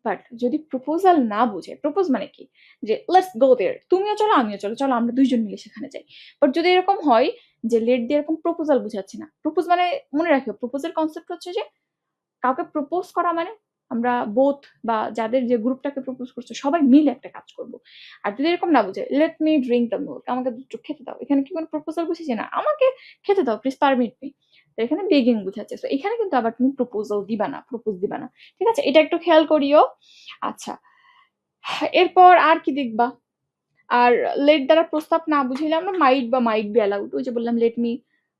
বাট যদি প্রপোজাল না বুঝে, প্রপোজ মানে কি, যে লেটস গো দেয়ার, তুমিও চলো আমিও চলো, চলো আমরা দুইজন মিলে সেখানে যাই। বাট যদি এরকম হয় যে লেট দিয়ে এরকম প্রপোজাল বুঝাচ্ছে না, প্রপোজ মানে মনে রাখো, প্রপোজের কনসেপ্ট হচ্ছে যে কাউকে প্রপোজ করা মানে আমরা বোথ বা যাদের যে গ্রুপটাকে প্রপোজ করছে সবাই মিলে একটা কাজ করব। আর যদি এরকম না বুঝে, let me drink the milk, আমাকে দুটো খেতে দাও, এখানে কি কোনো প্রপোজাল বুঝেছি না, আমাকে খেতে দাও প্লিজ, পারমিট মি, তো এখানে বেগিং বুঝাচ্ছে। তো এখানে কিন্তু আবার তুমি প্রপোজাল দিবা না, প্রপোজ দিবা না, ঠিক আছে, এটা একটু খেয়াল করিও। আচ্ছা, এরপর আর কি দেখবা, আর লেট দ্বারা প্রস্তাব না বুঝাইলে আমরা মাইট বা মাইট বি অ্যালাউড, ওই যে বললাম let me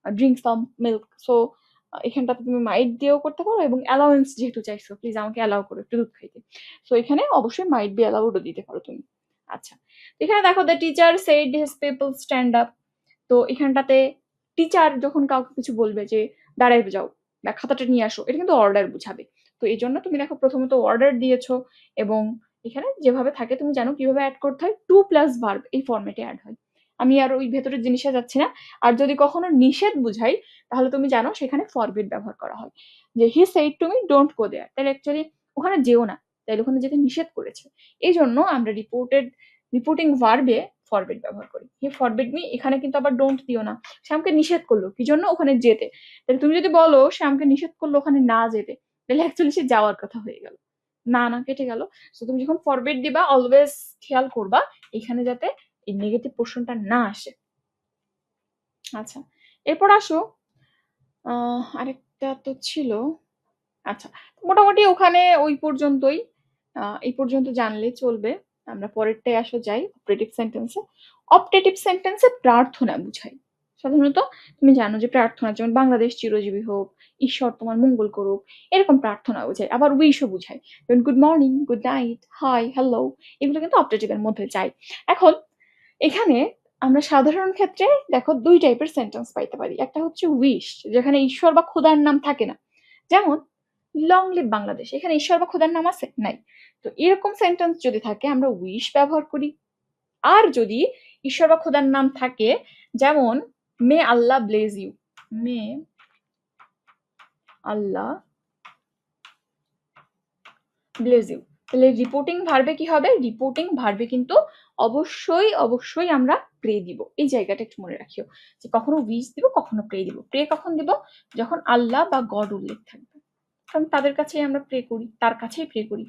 drink some milk, so এখানটাতে তুমি মাইট দিয়েও করতে পারো, এবং অ্যালাউয়েন্স যেহেতু চাইছো, প্লিজ আমাকে অ্যালাউ করো একটু দুধ খাইতে, সো এখানে অবশ্যই মাইট বি অ্যালাউডও দিতে পারো তুমি। আচ্ছা, এখানে দেখো the teacher said his people stand up, তো এখানটাতে টিচার যখন কাউকে কিছু বলবে যে দাঁড়ায় যাও বা খাতাটা নিয়ে আসো, এটা কিন্তু অর্ডার বুঝাবে। তো এই জন্য তুমি দেখো প্রথমত অর্ডার দিয়েছো, এবং এখানে যেভাবে থাকে তুমি জানো কিভাবে অ্যাড করতে হয়, টু প্লাস ভার্ব এই ফরম্যাটে অ্যাড হয়। আমি আর ওই ভেতরের জিনিসে যাচ্ছি না। আর যদি কখনো নিষেধ বুঝাই তাহলে তুমি জানো সেখানে ফরবিড ব্যবহার করা হয়, যে he said to me don't go there, তাহলে অ্যাকচুয়ালি ওখানে যেও না, তাহলে ওখানে যেতে নিষেধ করেছে। এই জন্য আমরা রিপোর্টিং ভার্বে ফরবিড ব্যবহার করি। হি ফরবিড মি, এখানে কিন্তু আবার ডোন্ট দিও না, সে আমাকে নিষেধ করলো কি জন্য, ওখানে যেতে। তাহলে তুমি যদি বলো সে আমাকে নিষেধ করলো ওখানে না যেতে, তাহলে অ্যাকচুয়ালি সে যাওয়ার কথা হয়ে গেল, না না কেটে গেল। সো তুমি যখন ফরবিড দিবা অলওয়েজ খেয়াল করবা এখানে যাতে এই নেগেটিভ পোর্শনটা না আসে। আচ্ছা, এরপর আসো, আরেকটা তো ছিল। আচ্ছা, মোটামুটি ওখানে ওই পর্যন্তই, এই পর্যন্ত জানলে চলবে। আমরা পরেরটায় যাই, অপারেটিভ সেন্টেন্সে। অপটেটিভ সেন্টেন্সে প্রার্থনা বুঝাই। সাধারণত তুমি জানো যে প্রার্থনা, যেমন বাংলাদেশ চিরজীবী হোক, ঈশ্বর তোমার মঙ্গল করুক, এরকম প্রার্থনা বোঝায়। আবার উইশও বুঝায়, যেমন good morning, good night, hi, hello, এগুলো কিন্তু অপটেটিভের মধ্যে যায়। এখন এখানে আমরা সাধারণ ক্ষেত্রে দেখো দুই টাইপের সেন্টেন্স পাইতে পারি। একটা হচ্ছে উইশ, যেখানে ঈশ্বর বা খোদার নাম থাকে না, যেমন লং লিভ বাংলাদেশ, এখানে ঈশ্বর বা খোদার নাম আছে নাই। তো এরকম সেন্টেন্স যদি থাকে আমরা উইশ ব্যবহার করি। আর যদি ঈশ্বর বা খোদার নাম থাকে, যেমন may Allah bless you, may Allah bless you, তাহলে রিপোর্টিং ভার্বে কি হবে? রিপোর্টিং ভার্বে কিন্তু অবশ্যই আমরা প্রে দিব। এই জায়গাটা একটু মনে রাখিও যে কখনো উইশ দিব, কখনো প্রে দিব। প্রে কখন দিব? যখন আল্লাহ বা গড উল্লেখ থাকবে, কারণ তাদের কাছেই আমরা প্রে করি, তার কাছেই প্রে করি।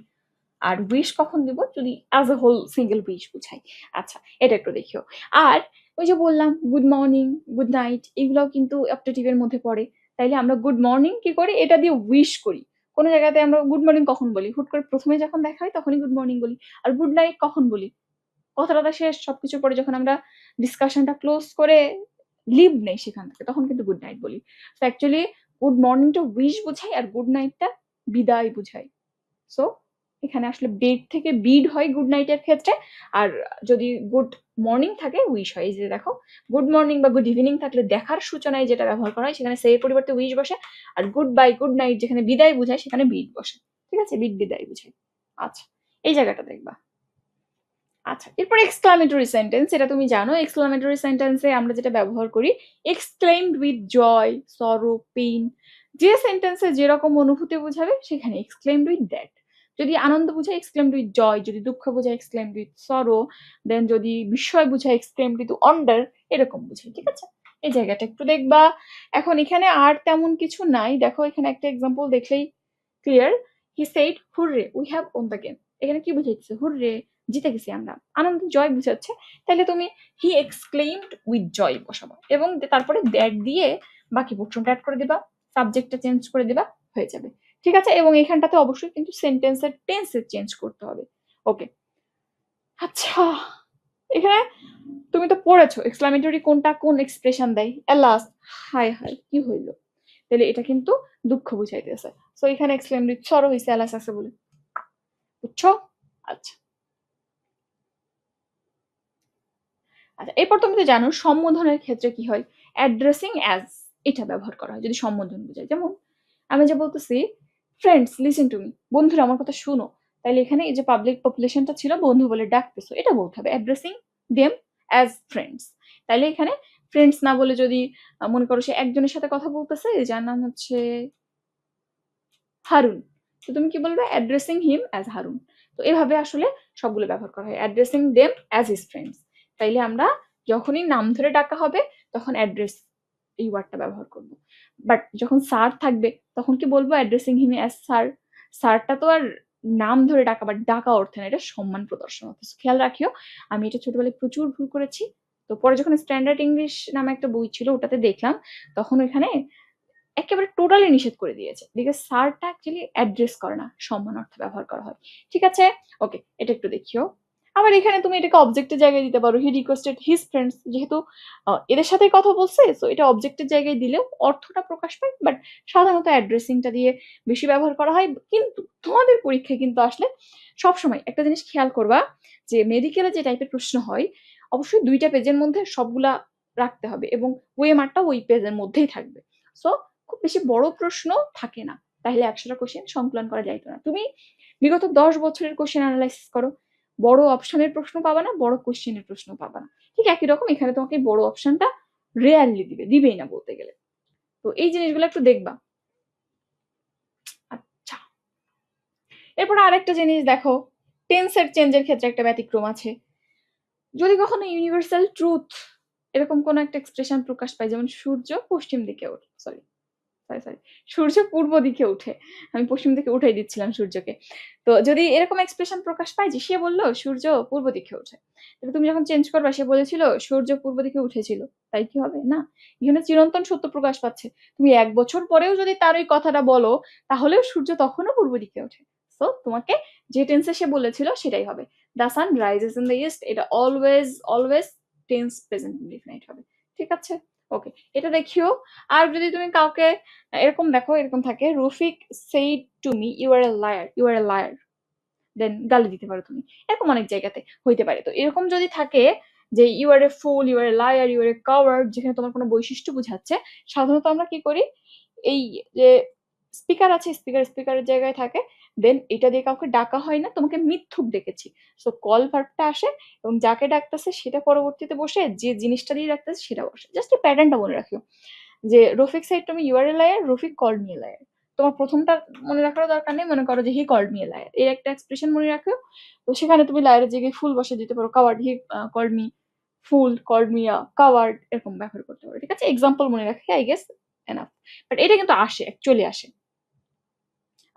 আর উইশ কখন দিব? যদি as a whole single wish বুঝাই। আচ্ছা, এটা একটু দেখিও। আর ওই যে বললাম গুড মর্নিং, গুড নাইট, এগুলোও কিন্তু অপটেটিভের মধ্যে পড়ে। তাইলে আমরা গুড মর্নিং কি করি? এটা দিয়ে উইশ করি। কোনো জায়গাতে আমরা গুড মর্নিং কখন বলি? হুট করে প্রথমে যখন দেখা হয় তখনই গুড মর্নিং বলি। আর গুড নাইট কখন বলি? কথাটা শেষ সবকিছুর পরে যখন আমরা ডিসকাশনটা ক্লোজ করে লিভ নেই সেখান থেকে, তখন কিন্তু গুড নাইট বলি। তো অ্যাকচুয়ালি গুড মর্নিংটা উইশ বোঝায় আর গুড নাইটটা বিদায় বোঝায়। সো এখানে আসলে বেড থেকে বিড হয় গুড নাইটের ক্ষেত্রে, আর যদি গুড মর্নিং থাকে উইশ হয়। এই যে দেখো, গুড মর্নিং বা গুড ইভিনিং থাকলে দেখার সূচনায় যেটা ব্যবহার করা হয় সেখানে সেই পরিবর্তে উইশ বসে, আর গুড বাই গুড নাইট যেখানে বিদায় বোঝায় সেখানে বিড বসে। ঠিক আছে, বিড বিদায় বোঝায়। আচ্ছা, এই জায়গাটা দেখবা। আচ্ছা, এরপর এক্সক্লামেটরি সেন্টেন্স, এটা তুমি জানো। এক্সক্লামেটরি সেন্টেন্সে আমরা যেটা ব্যবহার করি, এক্সক্লেইমড উইথ জয়, সরো, পেইন, যে সেন্টেন্সে যেরকম অনুভূতি বোঝাবে সেখানে এক্সক্লেইমড উইথ দ্যাট। যদি আনন্দ বোঝায় এক্সক্লেইমড উইথ জয়, যদি দুঃখ বোঝায় এক্সক্লেইমড উইথ সরো, দেন যদি বিস্ময় বোঝায় এক্সক্লেইমড উইথ ওয়ান্ডার, এরকম বোঝায়। ঠিক আছে, এই জায়গাটা একটু দেখবা। এখন এখানে আর তেমন কিছু নাই, দেখো এখানে একটা এক্সাম্পল দেখলেই clear. He said hurray we have won the game. এখানে কি বুঝাইছে? হুররে, জিতে গেছি আমরা, আনন্দ, জয় বুঝাচ্ছে। তাহলে তুমি হি এক্সক্লেইমড উইথ জয় বসাবো এবং তারপরে দ্যাট দিয়ে বাকি পোর্শনটা অ্যাড করে দিবা, সাবজেক্টটা চেঞ্জ করে দিবা, হয়ে যাবে। ঠিক আছে, এবং এখানটাতে অবশ্যই কিন্তু সেন্টেন্সের টেন্সে চেঞ্জ করতে হবে। ওকে, আচ্ছা, এখানে তুমি তো পড়েছো এক্সক্লামেটরি কোনটা কোন এক্সপ্রেশন দেয়। এলাস, হায় হায় কি হইলো, তাহলে এটা কিন্তু দুঃখ বুঝাইতেছে। সো এখানে এক্সক্লেইমড উইথ সরো হইছে এলাস আছে বলে, বুঝছো? আচ্ছা আচ্ছা, এরপর তুমি তো জানো সম্বোধনের ক্ষেত্রে কি হয়, অ্যাড্রেসিং অ্যাজ, এটা ব্যবহার করা হয় যদি সম্বোধন বোঝায়। যেমন আমি যে বলতেছি ফ্রেন্ডস লিসেন টু মি, বন্ধুরা আমার কথা শুনো, তাইলে এখানে এই যে পাবলিক পপুলেশনটা ছিল বন্ধু বলে ডাকতেছো, এটা বলতে হবে অ্যাড্রেসিং দেম অ্যাজ ফ্রেন্ডস। তাইলে এখানে ফ্রেন্ডস না বলে যদি মনে করো সে একজনের সাথে কথা বলতেছে যার নাম হচ্ছে হারুন, তো তুমি কি বলবে? Addressing him as Harun. তো এভাবে আসলে সবগুলো ব্যবহার করা হয়, addressing them as his friends. তাইলে আমরা যখনই নাম ধরে ডাকা হবে তখন অ্যাড্রেস এই ওয়ার্ডটা ব্যবহার করব। বাট যখন স্যার থাকবে তখন কি বলবো? Addressing him as sir. স্যারটা তো আর নাম ধরে ডাকা বা ডাকা অর্থে না, এটা সম্মান প্রদর্শন অর্থে। খেয়াল রাখিও, আমি এটা ছোটবেলায় প্রচুর ভুল করেছি। তো পরে যখন স্ট্যান্ডার্ড ইংলিশ নামে একটা বই ছিল ওটাতে দেখলাম, তখন ওইখানে একেবারে টোটালি নিষেধ করে দিয়েছে, বিকজ স্যারটা অ্যাকচুয়ালি অ্যাড্রেস করে না, সম্মান অর্থে ব্যবহার করা হয়। ঠিক আছে, ওকে, এটা একটু দেখিও। আবার এখানে তুমি এটাকে অবজেক্টের জায়গায় দিতে পারো, হি রিকোয়েস্টেড হিজ ফ্রেন্ডস, যেহেতু এদের সাথেই কথা বলছে, সো এটা অবজেক্টের জায়গায় দিলেও অর্থটা প্রকাশ পায়। বাট সাধারণত অ্যাড্রেসিংটা দিয়ে বেশি ব্যবহার করা হয়। কিন্তু তোমাদের পরীক্ষায় কিন্তু আসলে সবসময় একটা জিনিস খেয়াল করবা, যে মেডিকেলে যে টাইপের প্রশ্ন হয় অবশ্যই 2টা পেজের মধ্যে সবগুলা রাখতে হবে এবং ওয়েমারটা ওই পেজের মধ্যেই থাকবে। সো খুব বেশি বড় প্রশ্ন থাকে না, তাহলে 100টা কোশ্চেন সংকলন করা যাইতো না। তুমি বিগত 10 বছরের কোশ্চেন অ্যানালাইসিস করো, বড় অপশনের প্রশ্ন পাবা না, বড় কোশ্চেনের প্রশ্ন পাবা না। ঠিক একই রকম এখানে তোমাকে বড় অপশনটা রেয়ারলি দিবেই না বলতে গেলে। তো এই জিনিসগুলো একটু দেখবা। আচ্ছা, এরপর আরেকটা জিনিস দেখো, টেন্সের চেঞ্জের ক্ষেত্রে একটা ব্যতিক্রম আছে। যদি কখনো ইউনিভার্সাল ট্রুথ এরকম কোন একটা এক্সপ্রেশন প্রকাশ পায়, যেমন সূর্য পশ্চিম দিকে ওঠে, সরি সরি সরি সূর্য পূর্ব দিকে উঠে, আমি পশ্চিম দিকে উঠাই দিচ্ছিলাম সূর্যকে। তো যদি এরকম এক্সপ্রেশন প্রকাশ পায় যে সে বললো সূর্য পূর্ব দিকে ওঠে, তাহলে তুমি যখন চেঞ্জ করবা সে বলেছিল সূর্য পূর্ব দিকে উঠেছিল, তাই কি হবে? না, এখানে চিরন্তন সত্য প্রকাশ পাচ্ছে। তুমি 1 বছর পরেও যদি তার ওই কথাটা বলো তাহলেও সূর্য তখনও পূর্ব দিকে ওঠে। সো তোমাকে যে টেন্সে সে বলেছিল সেটাই হবে। The sun rises in the east, এটা always always tense present indefinite হবে। ঠিক আছে, ওকে, এটা দেখিও। আর যদি তুমি কাউকে এরকম দেখো, এরকম থাকে Rafiq said to me you are a liar, you are a liar, then গালি দিতে পারো তুমি, এরকম অনেক জায়গাতে হইতে পারে। তো এরকম যদি থাকে যে you are a fool, you are a liar, you are a coward, যেখানে তোমার কোনো বৈশিষ্ট্য বোঝাচ্ছে, সাধারণত আমরা কি করি, এই যে স্পিকার আছে স্পিকারের জায়গায় থাকে, দেন এটা দিয়ে কাউকে ডাকা হয় না, তোমাকে মিথ্যুক ডেকেছি, সো কল ভার্বটা আসে এবং যাকে ডাকতেছে সেটা পরবর্তীতে বসে, যে জিনিসটা দিয়ে ডাকতেছে সেটা বসে। জাস্ট এই প্যাটার্নটা মনে রাখিও যে রফিক সাইড তুমি you are a liar, Rafiq call me liar. তোমার প্রথমটা মনে রাখার দরকার নেই। মনে করো যে he called me a liar, এর একটা এক্সপ্রেশন মনে রাখো, তো সেখানে তুমি লায়ারের জায়গায় ফুল বসে দিতে পারো, coward, he called me fool, called me a coward, এরকম ব্যবহার করতে পারো। ঠিক আছে, এক্সাম্পল মনে রাখে আই গেস এনাফ। বাট এটা কিন্তু আসে, অ্যাকচুয়ালি আসে।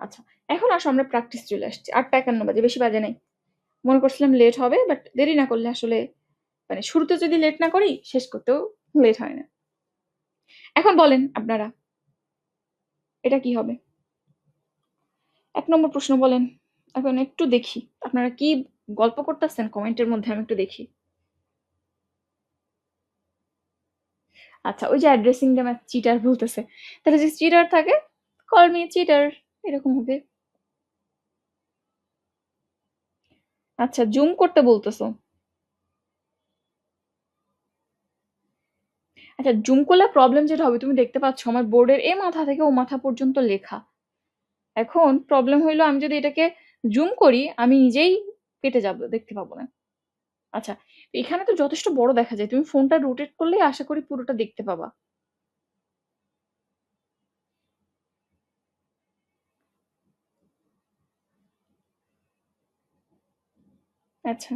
আচ্ছা, এখন আসো আমরা প্র্যাকটিস চলে আসছি। 8:51 বাজে, বেশি বাজে নাই। মনে করছিলাম লেট হবে, বাট দেরি না করলে আসলে মানে শুরুতে যদি লেট না করি শেষ করতেও লেট হয় না। এখন বলেন আপনারা এটা কি হবে? 1 নম্বর প্রশ্ন বলেন। এখন একটু দেখি আপনারা কি গল্প করতেছেন কমেন্টের মধ্যে, আমি একটু দেখি। আচ্ছা, ওই যে অ্যাড্রেসিং দ্য ম্যাথ চিটার বলতেছে, তাহলে যে চিটার থাকে কল মি চিটার, এরকম হবে। আচ্ছা, জুম করতে বলতেছো। আচ্ছা, জুম করলে প্রবলেম যেটা হবে, তুমি দেখতে পাচ্ছ আমার বোর্ডের এ মাথা থেকে ও মাথা পর্যন্ত লেখা। এখন প্রবলেম হইলো আমি যদি এটাকে জুম করি আমি নিজেই কেটে যাব, দেখতে পাবো না। আচ্ছা, এখানে তো যথেষ্ট বড় দেখা যায়, তুমি ফোনটা রোটেট করলেই আশা করি পুরোটা দেখতে পাবা। আচ্ছা,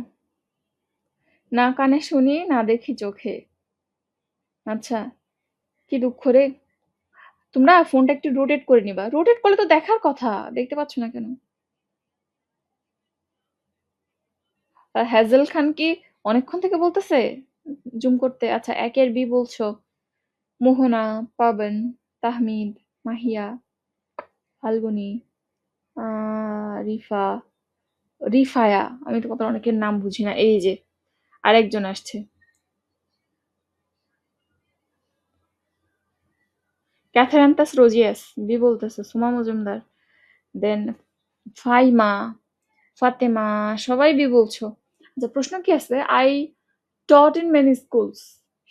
না কানে শুনি না দেখি চোখে। আচ্ছা, কি দুঃখ রে। তোমরা ফোনটা একটু রোটেট করে নিবা, রোটেট করলে তো দেখার কথা, দেখতে পাচ্ছ না কেন? হ্যাজেল খান কি অনেকক্ষণ থেকে বলতেছে জুম করতে? আচ্ছা, 1-এর বি বলছো, মোহনা, পাবন, তাহমিদ, মাহিয়া, ফাল্গুনি, রিফা, রিফায়া, আমি তো কত অনেকের নাম বুঝি না। এই যে আরেকজন আসছে, ক্যাথারান্তাস রোজিয়াস, বি বলতেছে, সুমা মজুমদার, দেন ফাইমা, ফাতেমা, সবাই বি বলছো। আচ্ছা, প্রশ্ন কি আছে? I taught in many schools,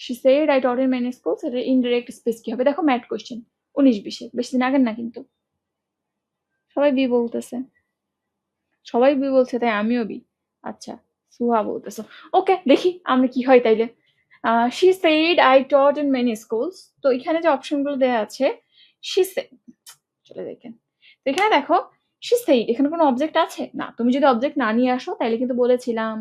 she said I taught in many schools, এটা ইনডিরেক্ট স্পেস কি হবে? দেখো ম্যাট কোশ্চেন, 19-20, বেশি দিন আগের না কিন্তু। সবাই বি বলতেছে, সবাই বি বলছে, তাই আমিও বি। আচ্ছা, সুহা বলতেছো। ওকে, দেখি আমরা কি হয় তাইলে। She said I taught in many schools, তো এখানে যে অপশনগুলো দেওয়া আছে, শি সে, চলে দেখেন, তো এখানে দেখো শি সেইড, এখানে কোনো অবজেক্ট আছে না। তুমি যদি অবজেক্ট না নিয়ে আসো তাইলে কিন্তু বলেছিলাম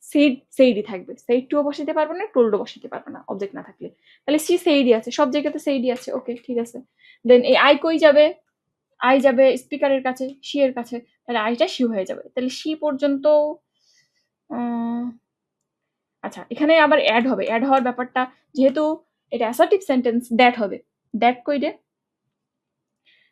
সেইড সেইডই থাকবে, সেইড টুও বসাতে পারবে না, টোল্ডও বসাতে পারবে না অবজেক্ট না থাকলে। তাহলে সি সেইডই আছে, সব জায়গাতে সেইডই আছে। ওকে, ঠিক আছে। দেন এই আই কই যাবে? আই যাবে স্পিকারের কাছে, শি এর কাছে, তাহলে আইটা শি হয়ে যাবে। তাহলে শি পর্যন্ত। আচ্ছা, এখানে আবার অ্যাড হবে, অ্যাড হওয়ার ব্যাপারটা যেহেতু এটা অ্যাসার্টিভ সেন্টেন্স, দ্যাট হবে। দ্যাট কই রে?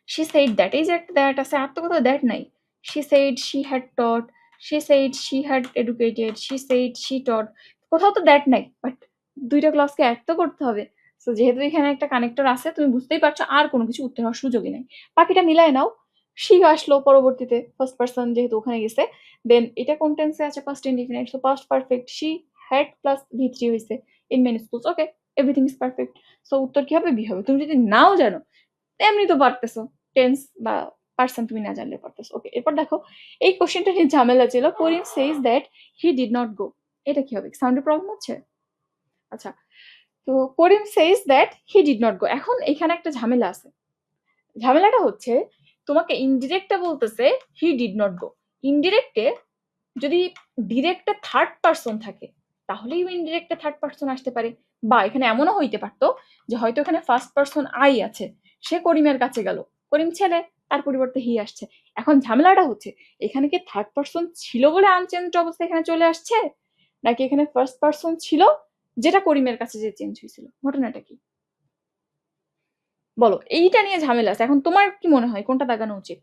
শি সেইড দ্যাট, এই যে একটা দ্যাট আছে, আর তো কোথাও দ্যাট নাই। She said she had taught, she said she had educated, she said she taught, কোথাও তো দ্যাট নাই। বাট দুইটা ক্লজকে অ্যাড তো করতে হবে। সো যেহেতু এখানে একটা কানেক্টর আছে, তুমি বুঝতেই পারছো আর কোনো কিছু উত্তর হওয়ার সুযোগই নাই। বাকিটা মিলায় নাও। শি আসলো পরবর্তীতে, ফার্স্ট পার্সন যেহেতু ওখানে গেছে। দেন এটা কোন টেন্সে আছে? Past indefinite, so past perfect, she had plus ভি3 হয়েছে in many schools. Okay, everything is perfect. So উত্তর কি হবে? বি হবে। তুমি যদি নাও জানো এমনি তো পারতেছো, টেন্স বা পার্সন তুমি না জানলে পারতেছো। ওকে, এরপর দেখো এই কোশ্চেনটা নিয়ে ঝামেলা ছিল। Karim says that he did not go, এটা কি হবে? সাউন্ডের প্রবলেম হচ্ছে। আচ্ছা, তো Karim says that he did not go, এখন এখানে একটা ঝামেলা আছে। ঝামেলাটা হচ্ছে তোমাকে ইনডিরেক্টে বলতেছে হি ডিড নট গো। ইনডিরেক্টে যদি ডিরেক্টে থার্ড পার্সন থাকে তাহলেই ইনডিরেক্টে থার্ড পার্সন আসতে পারে। বা এখানে এমনও হইতে পারতো যে হয়তো এখানে ফার্স্ট পার্সন আই আছে, সে করিমের কাছে গেল, করিম ছেলে, তার পরিবর্তে হি আসছে। এখন ঝামেলাটা হচ্ছে এখানে কি থার্ড পার্সন ছিল বলে আনচেঞ্জ অবস্থা এখানে চলে আসছে, নাকি এখানে ফার্স্ট পার্সন ছিল যেটা করিমের কাছে যে চেঞ্জ হয়েছিল? ঘটনাটা কি বলো? এইটা নিয়ে ঝামেলা আছে। এখন তোমার কি মনে হয় কোনটা দাগানো উচিত?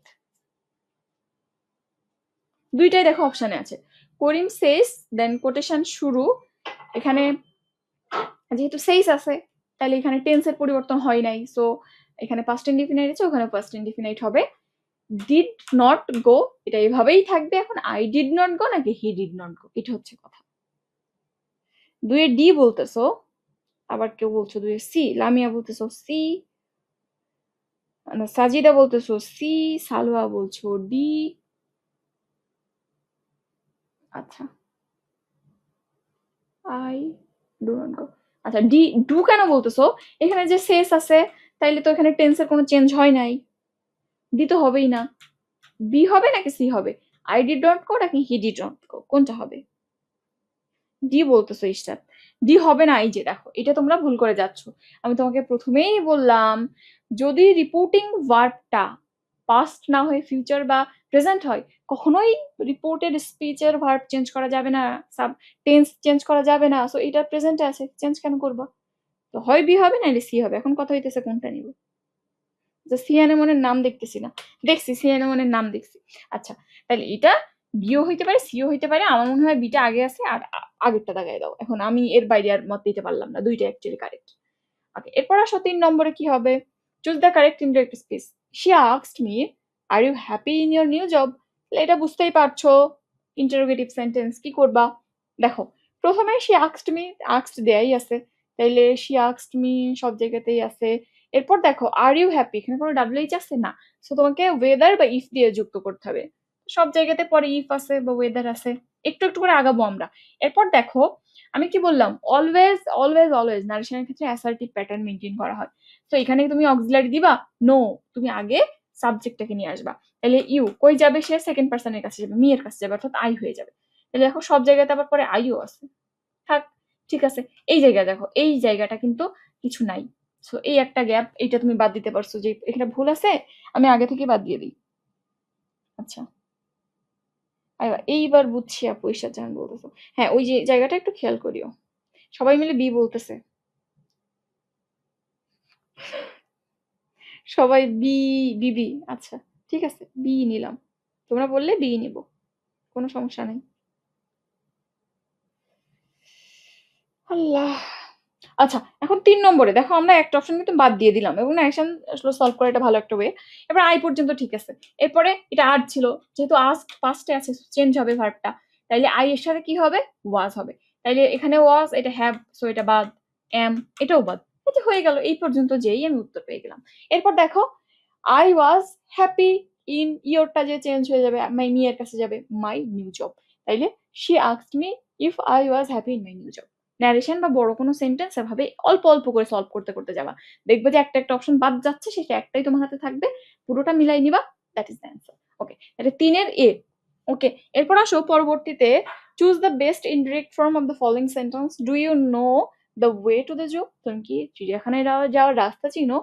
দুইটাই দেখো অপশনে আছে। করিম সেস, দেন কোটেশন শুরু, এখানে যেহেতু সেইস আছে তাহলে এখানে টেন্সের পরিবর্তন হয় নাই, সো এখানে পাস্ট ইনডিফিনাইট আছে, ওখানে পাস্ট ইনডিফিনাইট হবে। ডিড নট গো, এটা এভাবেই থাকবে। এখন আই ডিড নট গো নাকি হি ডিড নট গো, এটা হচ্ছে কথা। 2-এ ডি বলতেছো, আবার কেউ বলছো 2-এ সি, লামিয়া বলতেছো সি, সাজিদা বলতেছো সি, সালোয়া বলছো ডি। আচ্ছা, আই ডু নট গো। আচ্ছা, ডু কেন বলতেছো? এখানে যে সেস আছে তাইলে তো এখানে টেন্সের কোনো চেঞ্জ হয় নাই। ডি তো হবেই না, বি হবে নাকি সি হবে? আই ডিড নট গো নাকি হি ডিড নট গো, কোনটা হবে? ডি বলতেছো ইশরাত, ডি হবে না। এই যে দেখো, এটা তোমরা ভুল করে যাচ্ছ। আমি তোমাকে প্রথমেই বললাম, যদি রিপোর্টিং ভার্বটা পাস্ট না হয়ে ফিউচার বা প্রেজেন্ট হয়, কখনোই রিপোর্টেড স্পিচের ভার্ব চেঞ্জ করা যাবে না, সাব টেন্স চেঞ্জ করা যাবে না। সো এটা প্রেজেন্টে আছে, চেঞ্জ কেন করবা? তো হয় বি হবে নাহলে সি হবে। এখন কথা হইতেছে কোনটা নিব। যে সি অ্যানেমনের নাম দেখতেছি না, দেখছি সি অ্যানেমনের নাম দেখছি। আচ্ছা, তাহলে এটা বিও হইতে পারে, সিও হইতে পারে। আমার মনে হয় বিটা আগে আছে, আর আগেরটা দাগায় দাও। এখন আমি এর বাইরে আর মত দিতে পারলাম না, দুইটা অ্যাকচুয়ালি কারেক্ট। ওকে, এরপর আসো 3 নম্বরে কি হবে? Choose the correct indirect speech. She asked me, are you happy in your new job? এটা বুঝতেই পারছো ইন্টারোগেটিভ সেন্টেন্স। কি করবা? দেখো, প্রথমে শি আস্কড মি, আস্কড দেয়াই আছে, তাইলে শি আস্কড মি সব জায়গাতেই আছে। এরপর দেখো, আর ইউ হ্যাপি, এখানে কোনো ডাব্লিউএইচ আছে না, সো তোমাকে ওয়েদার বা ইফ দিয়ে যুক্ত করতে হবে। সব জায়গাতে পরে ইফ আছে বা ওয়েদার আছে। একটু একটু করে আগাবো আমরা। এরপর দেখো, আমি কি বললাম? অলওয়েজ অলওয়েজ অলওয়েজ নারেশনের ক্ষেত্রে অ্যাসার্টিভ প্যাটার্ন মেনটেন করা হয়। তো এখানে তুমি অক্সিলারি দিবা? নো, তুমি আগে সাবজেক্টটাকে নিয়ে আসবা। তাহলে ইউ কই যাবে? সে সেকেন্ড পার্সনের কাছে যাবে, মি এর কাছে যাবে, অর্থাৎ আই হয়ে যাবে। তাহলে দেখো সব জায়গাতে আবার পরে আইও আছে। থাক, ঠিক আছে। এই জায়গা দেখো, এই জায়গাটা কিন্তু কিছু নাই। সো এই একটা গ্যাপ, এইটা তুমি বাদ দিতে পারছো। যে এখানে ভুল আছে, আমি আগে থেকে বাদ দিয়ে দিই। আচ্ছা, এইবার বুঝছি আপু ঈশাদ জাহান বলতেছো। হ্যাঁ, ওই যে জায়গাটা একটু খেয়াল করিও। সবাই মিলে বি বলতেছে, সবাই বি, বিবি। আচ্ছা, ঠিক আছে, বি নিলাম। তোমরা বললে বি নিব, কোনো সমস্যা নেই। আল্লাহ। আচ্ছা, এখন 3 নম্বরে দেখো, আমরা একটা অপশন কিন্তু বাদ দিয়ে দিলাম এবং অ্যাকশন আসলে সলভ করা এটা ভালো একটা ওয়ে। এবার আই পর্যন্ত ঠিক আছে। এরপরে এটা আর ছিল, যেহেতু আস্ক পাস্টে আছে, চেঞ্জ হবে ভার্বটা। তাইলে আই এর সাথে কি হবে? ওয়াজ হবে। তাইলে এখানে ওয়াজ, এটা হ্যাভ, সো এটা বাদ। এম, এটাও বাদ। এটা হয়ে গেল। এই পর্যন্ত যেই আমি উত্তর পেয়ে গেলাম। এরপর দেখো, আই ওয়াজ হ্যাপি ইন ইয়োরটা যে চেঞ্জ হয়ে যাবে, মাই মি এর কাছে যাবে, মাই নিউ জব। তাইলে she asked me if I was happy in my new job. Narration বা বড় কোনো সেন্টেন্স এভাবে অল্প অল্প করে সলভ করতে করতে যাবা। দেখবে যে একটা একটা অপশন বাদ যাচ্ছে, সেটা একটাই তোমার হাতে থাকবে, পুরোটা মিলাই নিবা। That is the answer. Okay, এটা 3 এর এ। ওকে, এরপর আসো পরবর্তীতে, choose the best indirect form of the following sentence. Do you know the way to the zoo? তুমি কি চিড়িয়াখানায় যাওয়ার রাস্তা চিনো?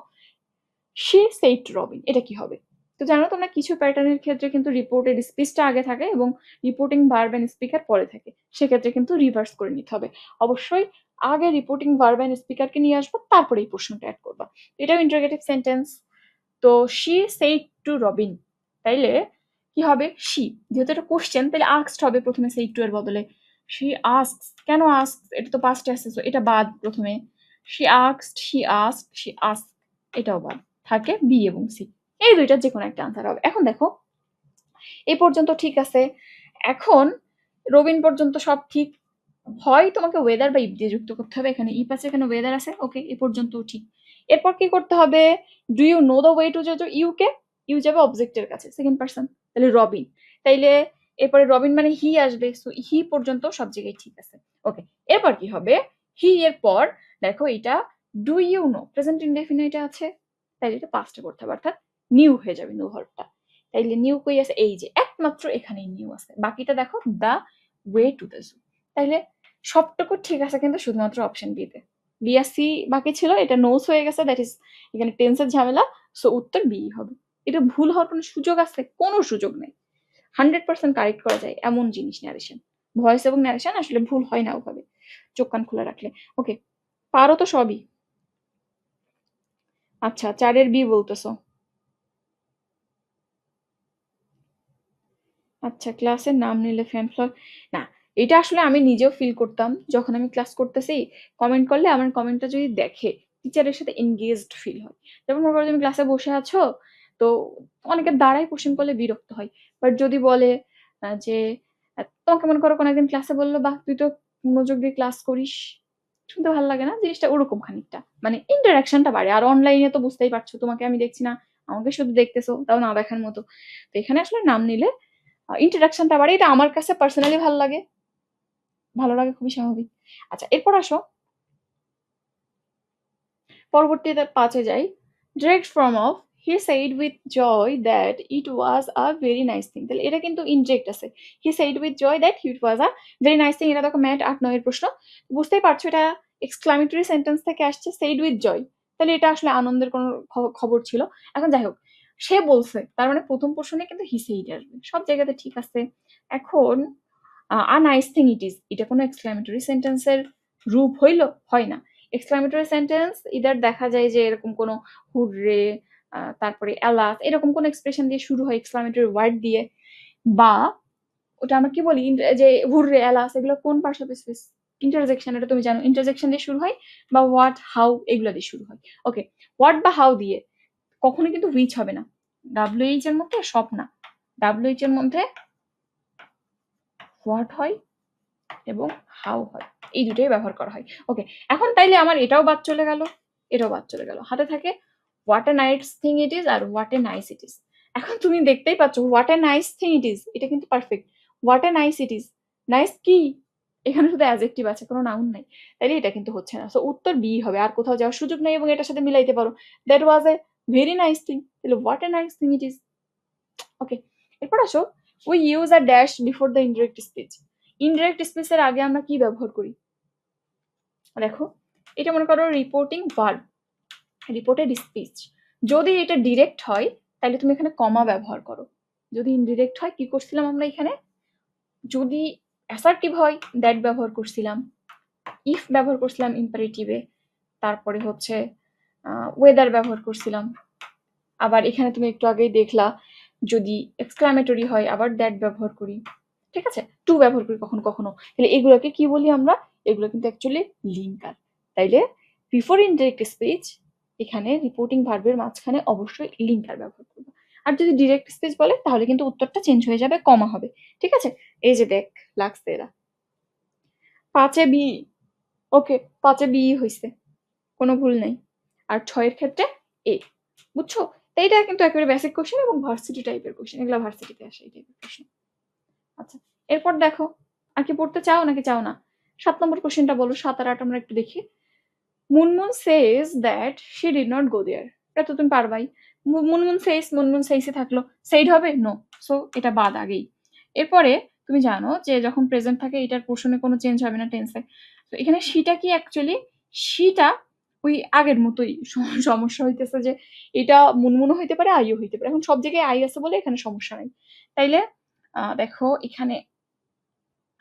শি সেইড টু রবিন, এটা কি হবে? তো জানো তোমরা, কিছু প্যাটার্নের ক্ষেত্রে কিন্তু রিপোর্টেড স্পিচটা আগে থাকে এবং রিপোর্টিং ভার্ব এন্ড স্পিকার পরে থাকে। সেক্ষেত্রে কিন্তু রিভার্স করে নিতে হবে। অবশ্যই আগে রিপোর্টিং ভার্ব এন্ড স্পিকারকে নিয়ে আসবো, তারপরে এই প্রশ্নটা অ্যাড করবা। এটাও ইন্টারোগেটিভ সেন্টেন্স। তো শি সেইড টু রবিন, তাইলে কি হবে? শি, যেহেতু এটা কোশ্চেন, তাহলে আস্কড হবে প্রথমে সেইড টু এর বদলে। শি আস্কস, কেন আস্কস? এটা তো পাস্টে আছে, সো এটা বাদ প্রথমে। She asked, she asked, she ask, এটাও বাদ। থাকে বি এবং সি, এই দুইটার যে কোনো একটা আনসার হবে। এখন দেখো, এই পর্যন্ত ঠিক আছে। এখন রবিন পর্যন্ত সব ঠিক। হয় তোমাকে ওয়েদার বা ইফ দিয়ে যুক্ত করতে হবে। এখানে ইফ আছে, এখানে ওয়েদার আছে। ওকে, এ পর্যন্ত ঠিক। এরপর কি করতে হবে? Do you know the way to যাবো ইউ কে, ইউ যাবে অবজেক্টের কাছে, সেকেন্ড পার্সন, তাহলে রবিন। তাইলে এরপরে রবিন মানে হি আসবে, সো হি পর্যন্ত সব জায়গায় ঠিক আছে। ওকে, এরপর কি হবে? হি এর পর দেখো, এটা do you know present indefinite আছে, তাইলে এটা পাস্টে করতে হবে, অর্থাৎ নিউ হয়ে যাবে নো ভার্বটা। তাইলে নিউ কই আছে? এই যে একমাত্র এখানেই নিউ আছে, বাকিটা দেখো the way to the zoo. তাইলে সবটুকু ঠিক আছে, কিন্তু শুধুমাত্র অপশন বি তে। বি আর সি বাকি ছিল, এটা নোস হয়ে গেছে, দ্যাট ইজ এখানে টেন্সের ঝামেলা। সো উত্তর বি হবে। এটা ভুল হওয়ার কোনো সুযোগ আছে? কোনো সুযোগ নেই। 100% কারেক্ট করা যায় এমন জিনিস ন্যারেশন। ভয়েস এবং ন্যারেশন আসলে ভুল হয় না ওভাবে, চোখ কান খোলা রাখলে। ওকে, পারো তো সবই। আচ্ছা, 4 বি বলতেছো। আচ্ছা, ক্লাসের নাম নিলে ফ্যান ফ্লগ, না, এটা আসলে আমি নিজেও ফিল করতাম যখন আমি ক্লাস করতেছি। কমেন্ট করলে আমার কমেন্টটা যদি দেখে, টিচারের সাথে এনগেজড ফিল হয়। যেমন মনে করো তুমি ক্লাসে বসে আছো, তো অনেকে দাঁড়াই কোশ্চেন করলে বিরক্ত হয়। বাট যদি বলে যে তোমাকে মনে করো কোনো একদিন ক্লাসে বললো, বাহ তুই তো মনোযোগ দিয়ে ক্লাস করিস, শুনতে ভালো লাগে না জিনিসটা? ওরকম খানিকটা মানে ইন্টারাকশনটা বাড়ে। আর অনলাইনে তো বুঝতেই পারছো, তোমাকে আমি দেখছি না, আমাকে শুধু দেখতেছো, তাও না দেখার মতো। তো এখানে আসলে নাম নিলে ইন্টারাকশনটা বাড়ে, এটা আমার কাছে পার্সোনালি ভালো লাগে। ভালো লাগে, খুবই স্বাভাবিক। আচ্ছা, এরপর আসো পরবর্তীতে 5-এ যাই। Direct form of he said with joy that it was a very nice thing, তাহলে এটা কিন্তু ইনজেক্ট আছে। হি said with joy that it was a very nice thing, এটা দেখো ম্যাট 8-9 এর প্রশ্ন। বুঝতেই পারছো এটা এক্সক্লামেটরি সেন্টেন্স থেকে আসছে, said with joy, তাহলে এটা আসলে আনন্দের কোনো খবর ছিল। এখন যাই হোক, সে বলছে, তার মানে প্রথম প্রশ্নে কিন্তু হি said আসবে, সব জায়গাতে ঠিক আছে। এখন a nice thing it is, এটা কোনো এক্সক্লামেটরি সেন্টেন্সের রূপ হইল? হয় না। এক্সক্লামেটরি সেন্টেন্স ইদার দেখা যায় যে এরকম কোনো হুররে, তারপরে অ্যালাস, এরকম কোনো এক্সপ্রেশন দিয়ে শুরু হয়, এক্সক্লামেটরি ওয়ার্ড দিয়ে, বা ওটা আমরা কি বলি যে হুররে, অ্যালাস, এগুলো কোন পার্টস অফ স্পিচ ইন্টারজেকশন, এটা তুমি জানো, ইন্টারজেকশন দিয়ে শুরু হয়, বা হোয়াট, হাউ, এগুলো দিয়ে শুরু হয়। ওকে, হোয়াট বা হাউ দিয়ে কখনো কিন্তু হুইচ হবে না। ডাব্লিউএইচ এর মধ্যে সব না, ডাব্লিউএইচ এর মধ্যে হোয়াট হয় এবং হাউ হয়, এই দুটোই ব্যবহার করা হয়। ওকে, এখন তাইলে আমার এটাও বাদ চলে গেল, এটাও বাদ চলে গেল, হাতে থাকে what a nice thing it is আর what a nice it is. এখন তুমি দেখতেই পাচ্ছ what a nice thing it is, এটা কিন্তু perfect. What a nice it is, nice কি, এখানে শুধু অ্যাডজেক্টিভ আছে, কোনো নাউন নাই, তাইলে এটা কিন্তু হচ্ছে না। সো উত্তর বি হবে, আর কোথাও যাওয়ার সুযোগ নেই, এবং এটার সাথে মিলাইতে পারো, that was a very nice thing, তাহলে what a nice thing it is. Okay, এরপর আসো, we use a dash before the indirect speech. Indirect স্পিচের আগে আমরা কি ব্যবহার করি? দেখো, এটা মনে করো রিপোর্টিং ভার্ব, রিপোর্টেড স্পিচ। যদি এটা ডিরেক্ট হয় তাহলে তুমি এখানে কমা ব্যবহার করো। যদি ইনডিরেক্ট হয় কি করছিলাম আমরা এখানে? যদি অ্যাসার্টিভ হয় দ্যাট ব্যবহার করছিলাম, ইফ ব্যবহার করছিলাম ইম্পারেটিভে, তারপরে হচ্ছে ওয়েদার ব্যবহার করছিলাম। আবার এখানে তুমি একটু আগেই দেখলা যদি এক্সক্লামেটরি হয় আবার দ্যাট ব্যবহার করি, ঠিক আছে, টু ব্যবহার করি কখনো কখনো। তাহলে এগুলোকে কি বলি আমরা? এগুলো কিন্তু অ্যাকচুয়ালি লিঙ্কার। তাইলে বিফোর ইনডিরেক্ট স্পিচ এখানে রিপোর্টিং ভার্বের মাঝখানে অবশ্যই লিঙ্কার ব্যবহার করবো। আর যদি ডিরেক্ট স্পিচ বলে তাহলে কিন্তু উত্তরটা চেঞ্জ হয়ে যাবে, কমা হবে, ঠিক আছে। এই যে দেখ লাগছে এরা 5-এ বি, ওকে 5-এ বি হয়েছে, কোনো ভুল নেই। আর 6-এর ক্ষেত্রে এ, বুঝছো? তো এটা কিন্তু একেবারে বেসিক কোশ্চেন এবং ভার্সিটি টাইপের কোশ্চেন, এগুলো ভার্সিটিতে আসে এই টাইপের প্রশ্ন। আচ্ছা, এরপর দেখো, আর কি পড়তে চাও নাকি চাও না? 7 নম্বর কোশ্চেনটা বলো, 7 আর 8 আমরা একটু দেখি। Munmun says that she did not go there, এটা তো তুমি পারবাই। মুনমুন সেইসে থাকলো, সেইড হবে? নো, সো এটা বাদ আগেই। এরপরে তুমি জানো যে যখন প্রেজেন্ট থাকে এটার পোর্শনে কোনো চেঞ্জ হবে না টেন্সে। তো এখানে শিটা কি অ্যাকচুয়ালি, শিটা ওই আগের মতোই। সমস্যা হইতেছে যে এটা মুনমুনও হইতে পারে, আইও হইতে পারে। এখন সব জায়গায় আই আছে বলে এখানে সমস্যা নাই। তাইলে দেখো এখানে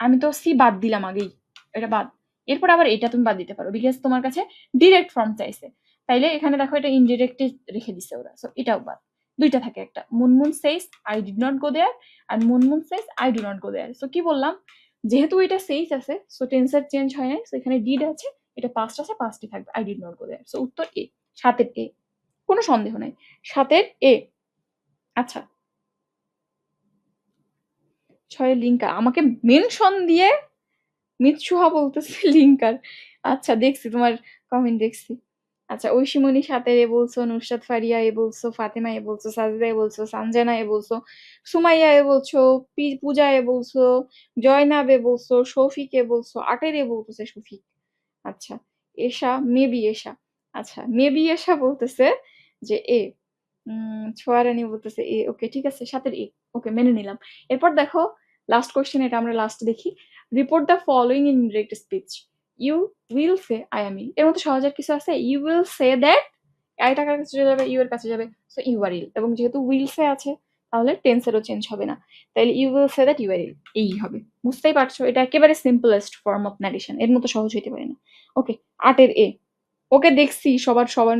আমি তো সি বাদ দিলাম আগেই, এটা বাদ। এরপর আবার এটা তুমি বাদ দিতে পারো, বিকজ তোমার কাছে ডিরেক্ট ফর্ম চাইছে। তাইলে এখানে দেখো এটা ইনডিরেক্টে রেখে দিছে ওরা, সো এটাও বাদ। দুইটা থাকে, একটা Munmun says I did not go there, আর Munmun says I do not go there. So কি বললাম, যেহেতু এটা সেইস আছে সো টেন্সের চেঞ্জ হয় নাই, সো এখানে ডিড আছে, এটা পাস্ট আছে, পাস্টই থাকবে, I did not go there. So উত্তর এ, 7-এর এ, কোনো সন্দেহ নাই, 7-এর এ। আচ্ছা, 6-এর লিঙ্কার, আমাকে মেনশন দিয়ে মিৎসুহা বলতেছে লিঙ্কার। আচ্ছা দেখছি তোমার কমেন্ট দেখছি। আচ্ছা, ঐশীমণি 7-এর এ বলছো, নুসরাত ফারিয়া এ বলছো, ফাতেমা এ বলছো, সাজদা এ বলছো, সানজানা এ বলছো, সুমাইয়া এ বলছো, পূজা এ বলছো, জয়নাব এ বলছো, শফিক এ বলছো, 8-এর এ বলতেছে শফিক। আচ্ছা, এশা, মেবি এশা, আচ্ছা মেবি এশা বলতেছে যে এ। ছোয়ারানি বলতেছে এ, ওকে ঠিক আছে, 7-এর এ, ওকে মেনে নিলাম। এরপর দেখো লাস্ট কোয়েশ্চেন, এটা আমরা লাস্ট দেখি। Report the following indirect speech. You will say I am ill, এর মধ্যে সহজের কিছু আছে? You will say that, I টাকার কাছে চলে যাবে, ইউ এর কাছে যাবে, সো ইউ আর ইল, এবং যেহেতু উইল সে আছে তাহলে টেন্সেরও চেঞ্জ হবে না, তাহলে you will say that you are ill, এই হবে। বুঝতেই পারছো, এটা একেবারে সিম্পলেস্ট ফর্ম অফ ন্যারেশন, এর মতো সহজ হইতে পারে না। ওকে, 8-এর এ, ওকে দেখছি সবার সবার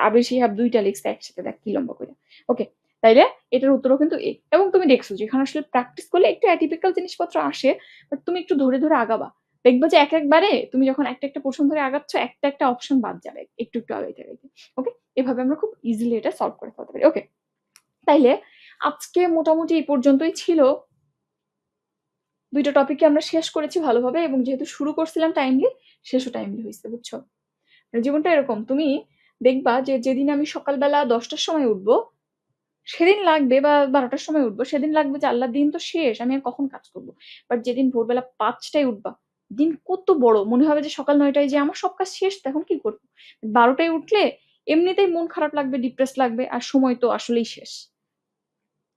আবির শিহাব 2টা লিখছে একসাথে, দেখ কি লম্বা করে। ওকে, তাইলে এটার উত্তরও কিন্তু এ। এবং তুমি দেখছো যেখানে আসলে প্র্যাকটিস করলে একটু অ্যাটিপিক্যাল জিনিসপত্র আসে, বাট তুমি একটু ধরে ধরে আগাবা, দেখবে যে এক একবারে তুমি যখন একটা একটা পোর্শন ধরে আগাচ্ছ একটা একটা অপশন বাদ যাবে একটু একটু আগাইতে আগাইতে। ওকে, এভাবে আমরা খুব ইজিলি এটা সলভ করে ফেলতে পারি। ওকে, তাইলে আজকে মোটামুটি এই পর্যন্তই ছিল। 2টা টপিকে আমরা শেষ করেছি ভালোভাবে, এবং যেহেতু শুরু করছিলাম টাইমলি, শেষও টাইমলি হয়েছে, বুঝছো? জীবনটা এরকম, তুমি দেখবা যে যেদিন আমি সকালবেলা 10টার সময় উঠবো সেদিন লাগবে, বা 12টার সময় উঠবো সেদিন লাগবে যে আল্লাহ দিন তো শেষ, আমি আর কখন কাজ করবো। বাট যেদিন ভোরবেলা 5টায় উঠবা, দিন কত বড় মনে হবে যে সকাল 9টায় যে আমার সব কাজ শেষ, তখন কি করবো? 12টায় উঠলে এমনিতেই মন খারাপ লাগবে, ডিপ্রেস লাগবে আর সময় তো আসলেই শেষ।